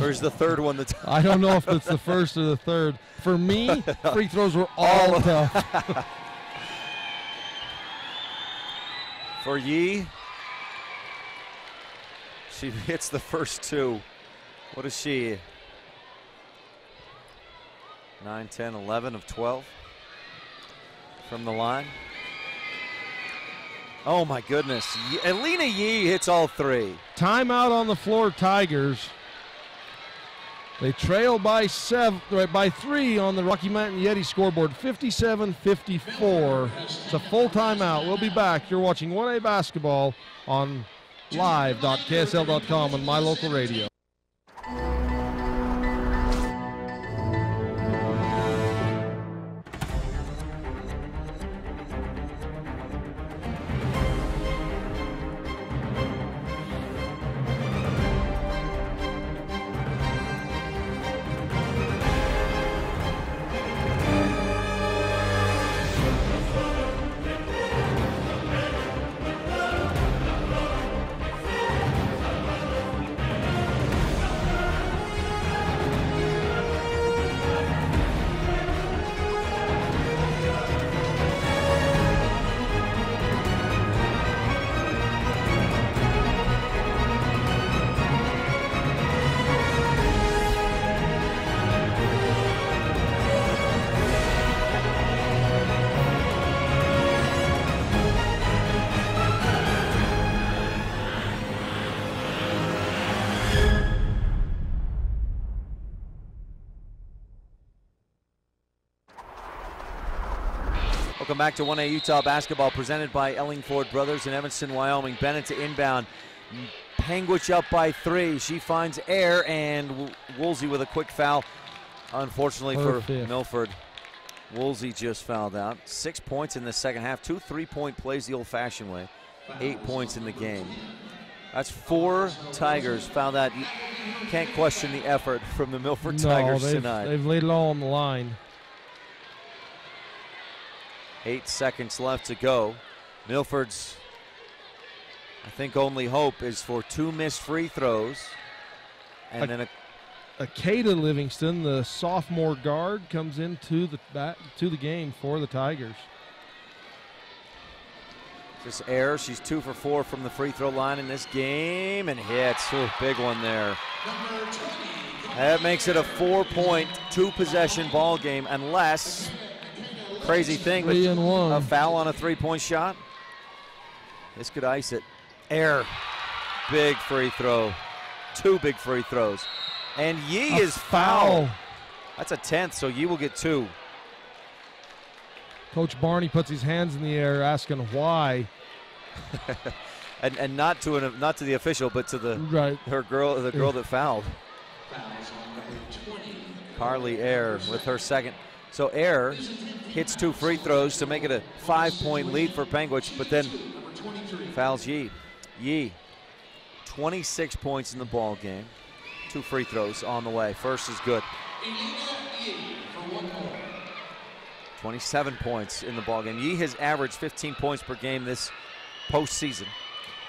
Or is the third one the toughest? I don't know if it's the first or the third. For me, free throws were all tough. For Yee, she hits the first two. What is she? 9, 10, 11 of 12 from the line. Oh my goodness. Alina Yee hits all three. Timeout on the floor, Tigers. They trail by 3 on the Rocky Mountain Yeti scoreboard, 57-54. It's a full timeout. We'll be back. You're watching 1A basketball on live.ksl.com on my local radio. Welcome back to 1A Utah basketball presented by Ellingford Brothers in Evanston, Wyoming. Bennett to inbound. Panguitch up by 3. She finds air, and Woolsey with a quick foul. Unfortunately for Milford, Woolsey just fouled out. 6 points in the second half. 2 3-point plays the old-fashioned way. 8 points in the game. That's 4 Tigers fouled out. You can't question the effort from the Milford Tigers tonight. They've laid it all on the line. 8 seconds left to go. Milford's, I think, only hope is for 2 missed free throws. And then Akeda Livingston, the sophomore guard, comes into the game for the Tigers. Just air. She's 2 for 4 from the free throw line in this game and hits. Ooh, big one there. That makes it a 4-point, 2-possession ball game unless, crazy thing, but a foul on a 3-point shot. This could ice it. Air. Big free throw. 2 big free throws. And Yee is fouled. That's a 10th, so Yee will get 2. Coach Barney puts his hands in the air asking why. and not to the official, but to the girl that fouled. Carly Air with her second. So Air hits 2 free throws to make it a 5-point lead for Panguitch, but then fouls Yee. Yee, 26 points in the ball game. 2 free throws on the way. First is good. 27 points in the ball game. Yee has averaged 15 points per game this postseason.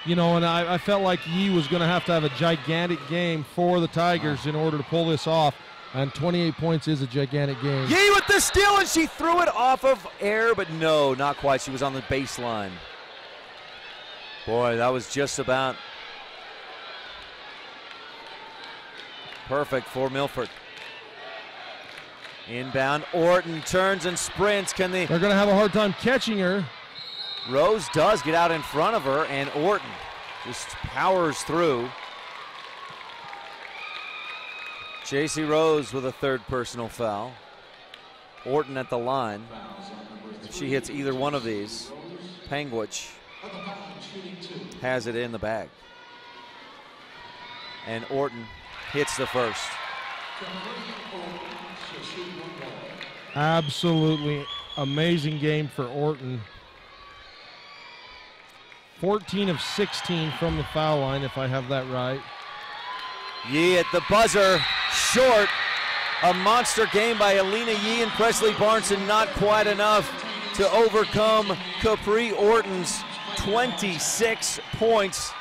You know, and I felt like Yee was going to have a gigantic game for the Tigers in order to pull this off. And 28 points is a gigantic game. Yee with the steal, and she threw it off of Air, but no, not quite. She was on the baseline. Boy, that was just about perfect for Milford. Inbound, Orton turns and sprints. They're going to have a hard time catching her. Rose does get out in front of her, and Orton just powers through. J.C. Rose with a 3rd personal foul. Orton at the line. If she hits either one of these, Panguitch has it in the bag. And Orton hits the first. Absolutely amazing game for Orton. 14 of 16 from the foul line, if I have that right. Yee at the buzzer, short. A monster game by Alina Yee and Presley Barnson, not quite enough to overcome Capri Orton's 26 points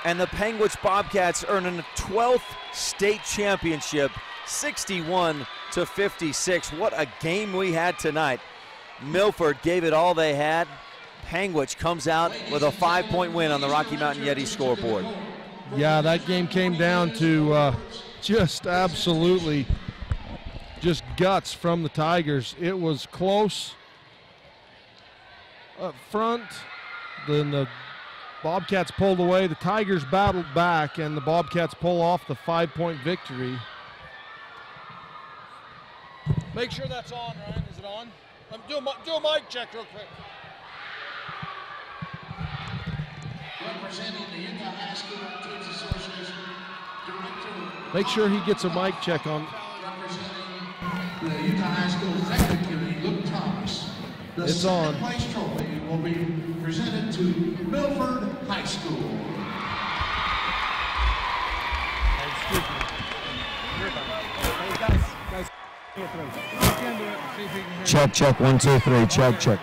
and the Panguitch Bobcats earning a 12th state championship, 61-56. What a game we had tonight. Milford gave it all they had. Panguitch comes out with a 5-point win on the Rocky Mountain Yeti scoreboard. Yeah, that game came down to just absolutely just guts from the Tigers. It was close up front, then the Bobcats pulled away, the Tigers battled back, and the Bobcats pull off the 5-point victory. Make sure that's on, Ryan. Is it on? Do a mic check real quick. Representing the Utah High School Teams Association Director. Make sure he gets a mic check on. Representing the Utah High School Executive Committee, Luke Thomas. The It's on. second place trophy will be presented to Milford High School. Check, 1, 2, 3, check. Can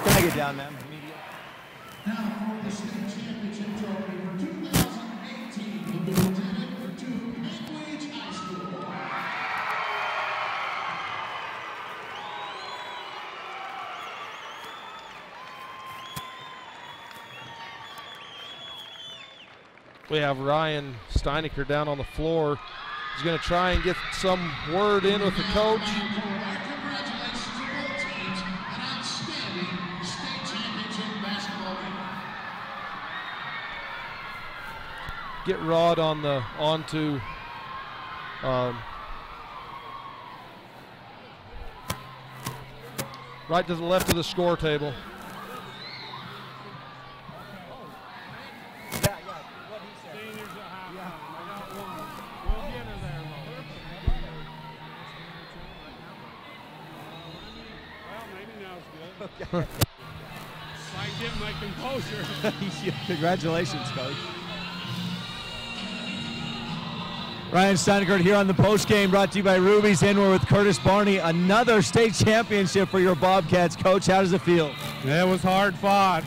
I get down, man? Now for the state championship trophy for 2018 will be presented to Panguitch High School. We have Ryan Steinecker down on the floor. He's going to try and get some word in with the coach. Congratulations to both teams, an outstanding state championship basketball game. Get Rod on the onto right to the left of the score table. I get my composure. Congratulations, Coach. Ryan Steinecker here on the post game, brought to you by Ruby's. And we're with Curtis Barney. Another state championship for your Bobcats. Coach, how does it feel? It was hard fought.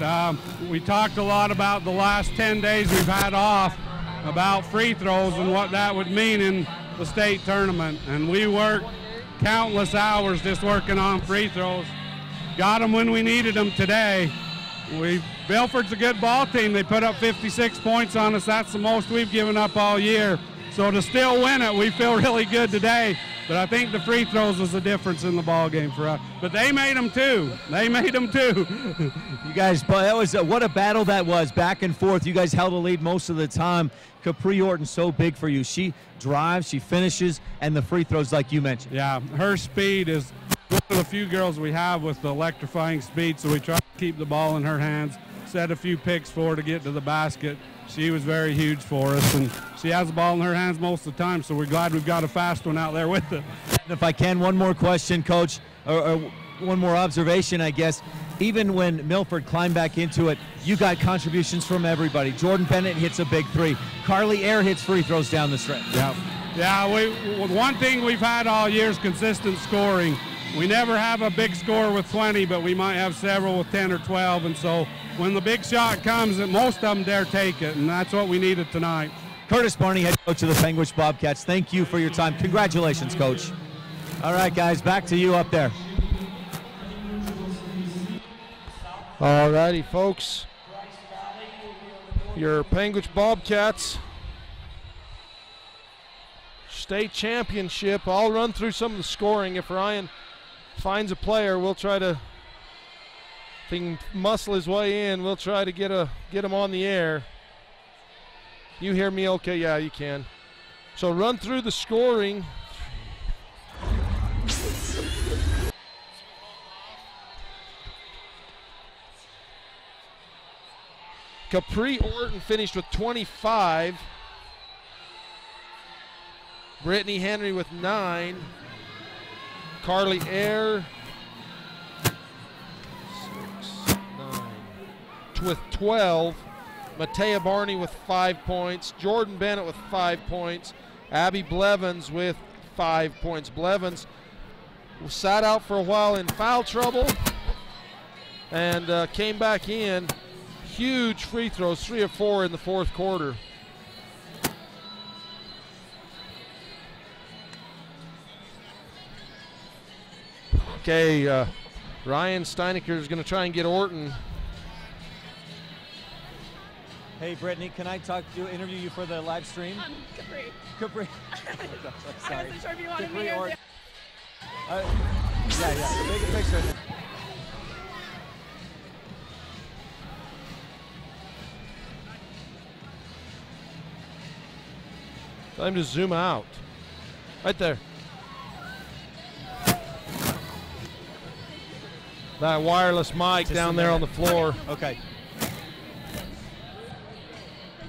We talked a lot about the last 10 days we've had off, about free throws and what that would mean in the state tournament. And we worked countless hours just working on free throws. Got them when we needed them today. Milford's a good ball team. They put up 56 points on us. That's the most we've given up all year. So to still win it, we feel really good today. But I think the free throws was the difference in the ball game for us. But they made them too. You guys, that was what a battle that was, back and forth. You guys held a lead most of the time. Capri Orton's so big for you. She drives, she finishes, and the free throws, like you mentioned. Yeah, her speed is one of the few girls we have with the electrifying speed, so we try to keep the ball in her hands, set a few picks for her to get to the basket. She was very huge for us, and she has the ball in her hands most of the time, so we're glad we've got a fast one out there with her. And if I can, one more question, Coach, or one more observation, I guess. Even when Milford climbed back into it, you got contributions from everybody. Jordan Bennett hits a big three. Carly Air hits free throws down the stretch. Yeah, one thing we've had all year is consistent scoring. We never have a big score with 20, but we might have several with 10 or 12, and so when the big shot comes, most of them dare take it, and that's what we needed tonight. Curtis Barney, head coach of the Panguitch Bobcats, thank you for your time. Congratulations, Coach. All right, guys, back to you up there. All righty, folks. Your Panguitch Bobcats state championship. I'll run through some of the scoring. If Ryan finds a player, we'll try to, if he can muscle his way in, we'll try to get him on the air. You hear me okay? Yeah, you can. So run through the scoring. Capri Orton finished with 25. Brittany Henry with 9. Carly Air 6, 9 with 12. Matea Barney with 5 points. Jordan Bennett with 5 points. Abbie Blevins with 5 points. Blevins sat out for a while in foul trouble and came back in. huge free throws, 3 of 4 in the fourth quarter. Okay, Ryan Steinecker is going to try and get Orton. Hey, Brittany, can I interview you for the live stream? Capri. I wasn't sure if you wanted me Capri here. yeah, the big picture. Time to zoom out. Right there. That wireless mic down there on the floor. Okay.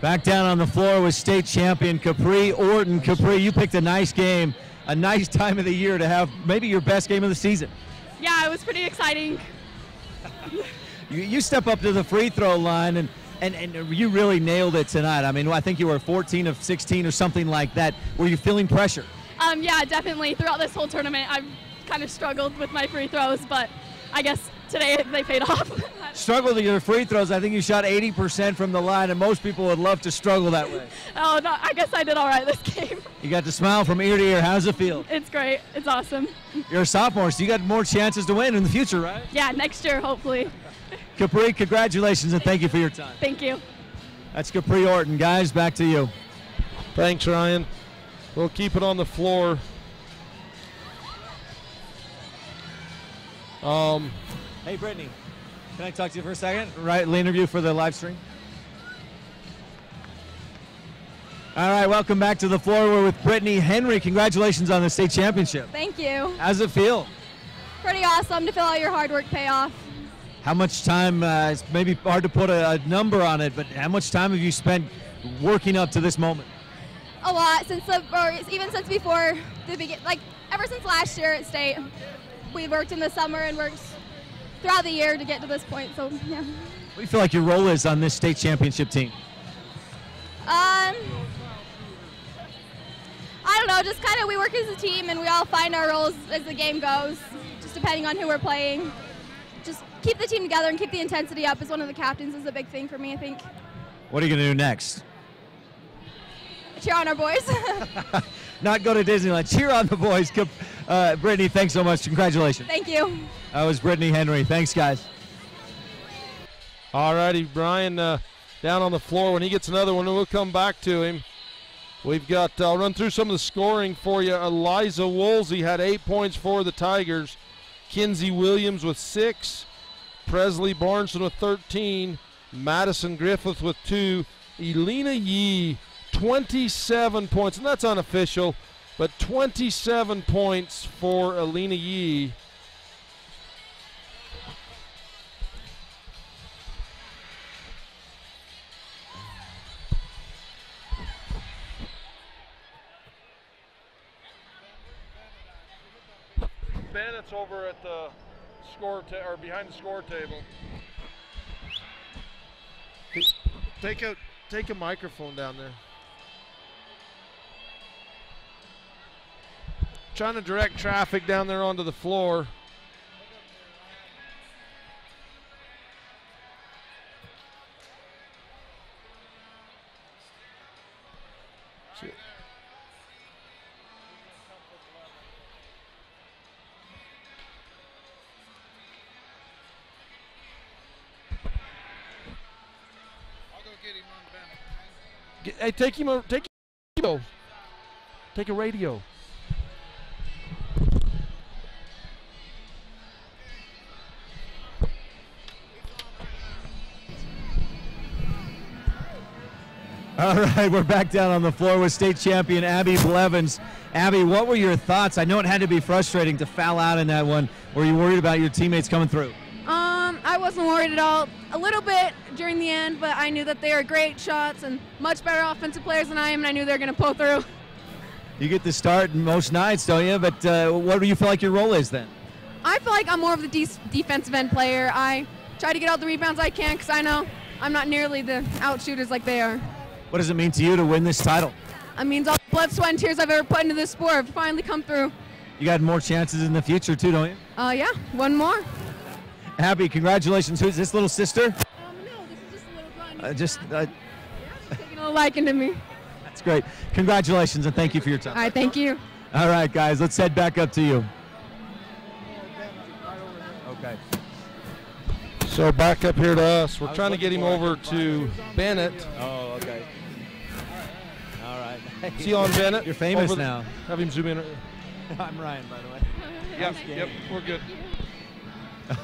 Back down on the floor with state champion Capri Orton. Capri, you picked a nice game, a nice time of the year to have maybe your best game of the season. Yeah, it was pretty exciting. You step up to the free throw line and you really nailed it tonight. I mean, I think you were 14 of 16 or something like that. Were you feeling pressure? Yeah, definitely. Throughout this whole tournament, I've kind of struggled with my free throws, but I guess today they paid off. Struggled with your free throws. I think you shot 80% from the line, and most people would love to struggle that way. Oh, no, I guess I did all right this game. You got to smile from ear to ear. How's it feel? It's great. It's awesome. You're a sophomore, so you got more chances to win in the future, right? Yeah, next year, hopefully. Capri, congratulations, and thank you for your time. Thank you. That's Capri Orton. Guys, back to you. Thanks, Ryan. We'll keep it on the floor. Hey, Brittany, can I talk to you for a second? Right, the interview for the live stream. All right, welcome back to the floor. We're with Brittany Henry. Congratulations on the state championship. Thank you. How's it feel? Pretty awesome to feel all your hard work pay off. How much time, it's maybe hard to put a number on it, but how much time have you spent working up to this moment? A lot, even since before the beginning, like ever since last year at state. We worked in the summer and worked throughout the year to get to this point, so yeah. What do you feel like your role is on this state championship team? I don't know, just kind of we work as a team and we all find our roles as the game goes, just depending on who we're playing. Just keep the team together and keep the intensity up as one of the captains is a big thing for me, I think. What are you going to do next? Cheer on our boys. Not go to Disneyland. Cheer on the boys. Brittany, thanks so much. Congratulations. Thank you. That was Brittany Henry. Thanks, guys. All righty, Brian down on the floor. When he gets another one, we'll come back to him. We've got, I'll run through some of the scoring for you. Eliza Woolsey had 8 points for the Tigers. Kinsey Williams with 6. Presley Barnson with 13. Madison Griffith with 2. Elena Yee, 27 points, and that's unofficial, but 27 points for Elena Yee. Bennett's over at the score or behind the score table. Take a microphone down there. Trying to direct traffic down there onto the floor. Hey, take a radio. All right, we're back down on the floor with state champion Abbie Blevins. Abbie, what were your thoughts? I know it had to be frustrating to foul out in that one. Were you worried about your teammates coming through? I wasn't worried at all. A little bit during the end, but I knew that they were great shots and much better offensive players than I am, and I knew they were going to pull through. You get to start most nights, don't you? But what do you feel like your role is then? I feel like I'm more of the defensive end player. I try to get all the rebounds I can because I know I'm not nearly the out shooters like they are. What does it mean to you to win this title? It means all the blood, sweat, and tears I've ever put into this sport have finally come through. You got more chances in the future too, don't you? Yeah, one more. Abbie, congratulations. Who's this little sister? No, this is just a Taking a liking to me. That's great. Congratulations, and thank you for your time. All right, thank you. All right, guys, let's head back up to you. Okay. So back up here to us. We're trying to get him over to Bennett. Oh, okay. All right. Is he on Bennett? You're famous Over now. Have him zoom in. I'm Ryan, by the way. Yep, we're good.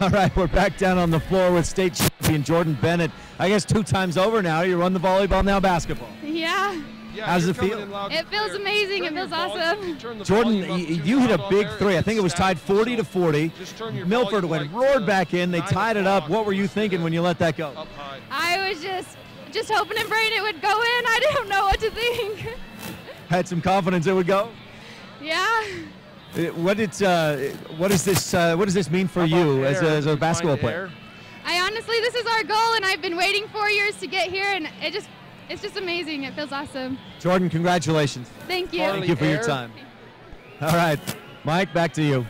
All right, we're back down on the floor with state champion Jordan Bennett. I guess 2 times over now. You run the volleyball, now basketball. Yeah. How's it feel? It feels amazing. It feels awesome. Jordan, you hit a big 3. I think it was tied 40-40. Milford went roared back in. They tied it up. What were you thinking when you let that go? I was just hoping and praying it would go in. I didn't know what to think. Had some confidence it would go? Yeah. What does this mean for you as a basketball player? Honestly, this is our goal, and I've been waiting 4 years to get here, and it's just amazing. It feels awesome. Jordan, congratulations. Thank you. Thank you for your time. All right, Mike, back to you.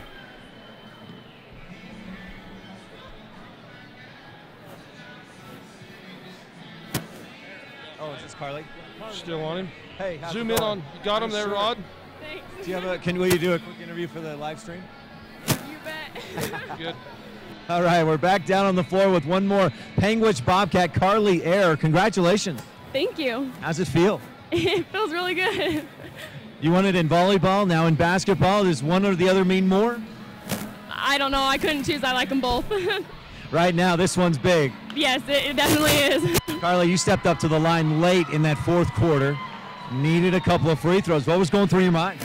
Oh, is this Carly? Still on him. Hey, how's zoom it in going? on. You got him there, Rod? Thanks. Do you have will you do a quick interview for the live stream? You bet. Good. All right, we're back down on the floor with one more Panguitch Bobcat, Carly Air. Congratulations. Thank you. How's it feel? It feels really good. You won it in volleyball, now in basketball. Does one or the other mean more? I don't know. I couldn't choose. I like them both. Right now, this one's big. Yes, it definitely is. Carly, you stepped up to the line late in that 4th quarter. Needed a couple of free throws. What was going through your mind?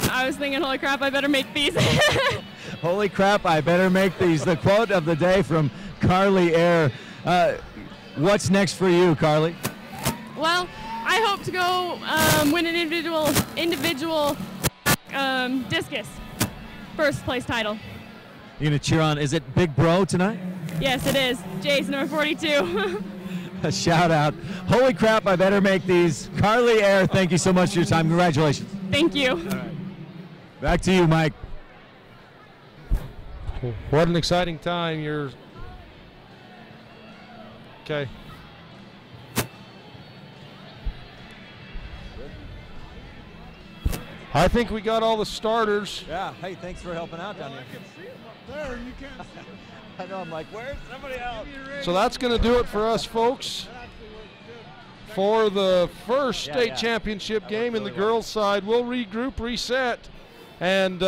I was thinking, holy crap, I better make these. Holy crap, I better make these. The quote of the day from Carly Air. What's next for you, Carly? Well, I hope to go win an individual discus first place title. You're going to cheer on, is it Big Bro tonight? Yes, it is. Jace, number 42. A shout out. Holy crap, I better make these. Carly Air, thank you so much for your time. Congratulations. Thank you. All right. Back to you, Mike. What an exciting time. You're okay. I think we got all the starters. Yeah, hey, thanks for helping out down here. There, you can't see I know, I'm like, where's somebody else? So that's going to do it for us, folks. For the first state championship game in the girls' side, we'll regroup, reset, and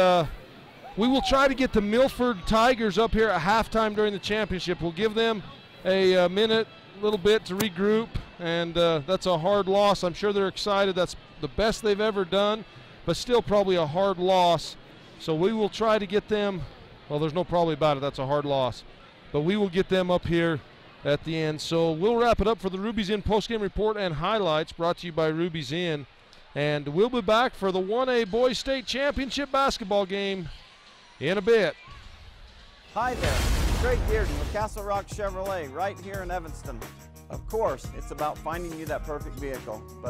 we will try to get the Milford Tigers up here at halftime during the championship. We'll give them a minute, little bit to regroup, and that's a hard loss. I'm sure they're excited. That's the best they've ever done, but still probably a hard loss. So we will try to get them. Well, there's no probably about it. That's a hard loss. But we will get them up here at the end. So we'll wrap it up for the Ruby's Inn postgame report and highlights brought to you by Ruby's Inn. And we'll be back for the 1A Boys State Championship basketball game in a bit. Hi there. Greg Dearden with Castle Rock Chevrolet right here in Evanston. Of course, it's about finding you that perfect vehicle. But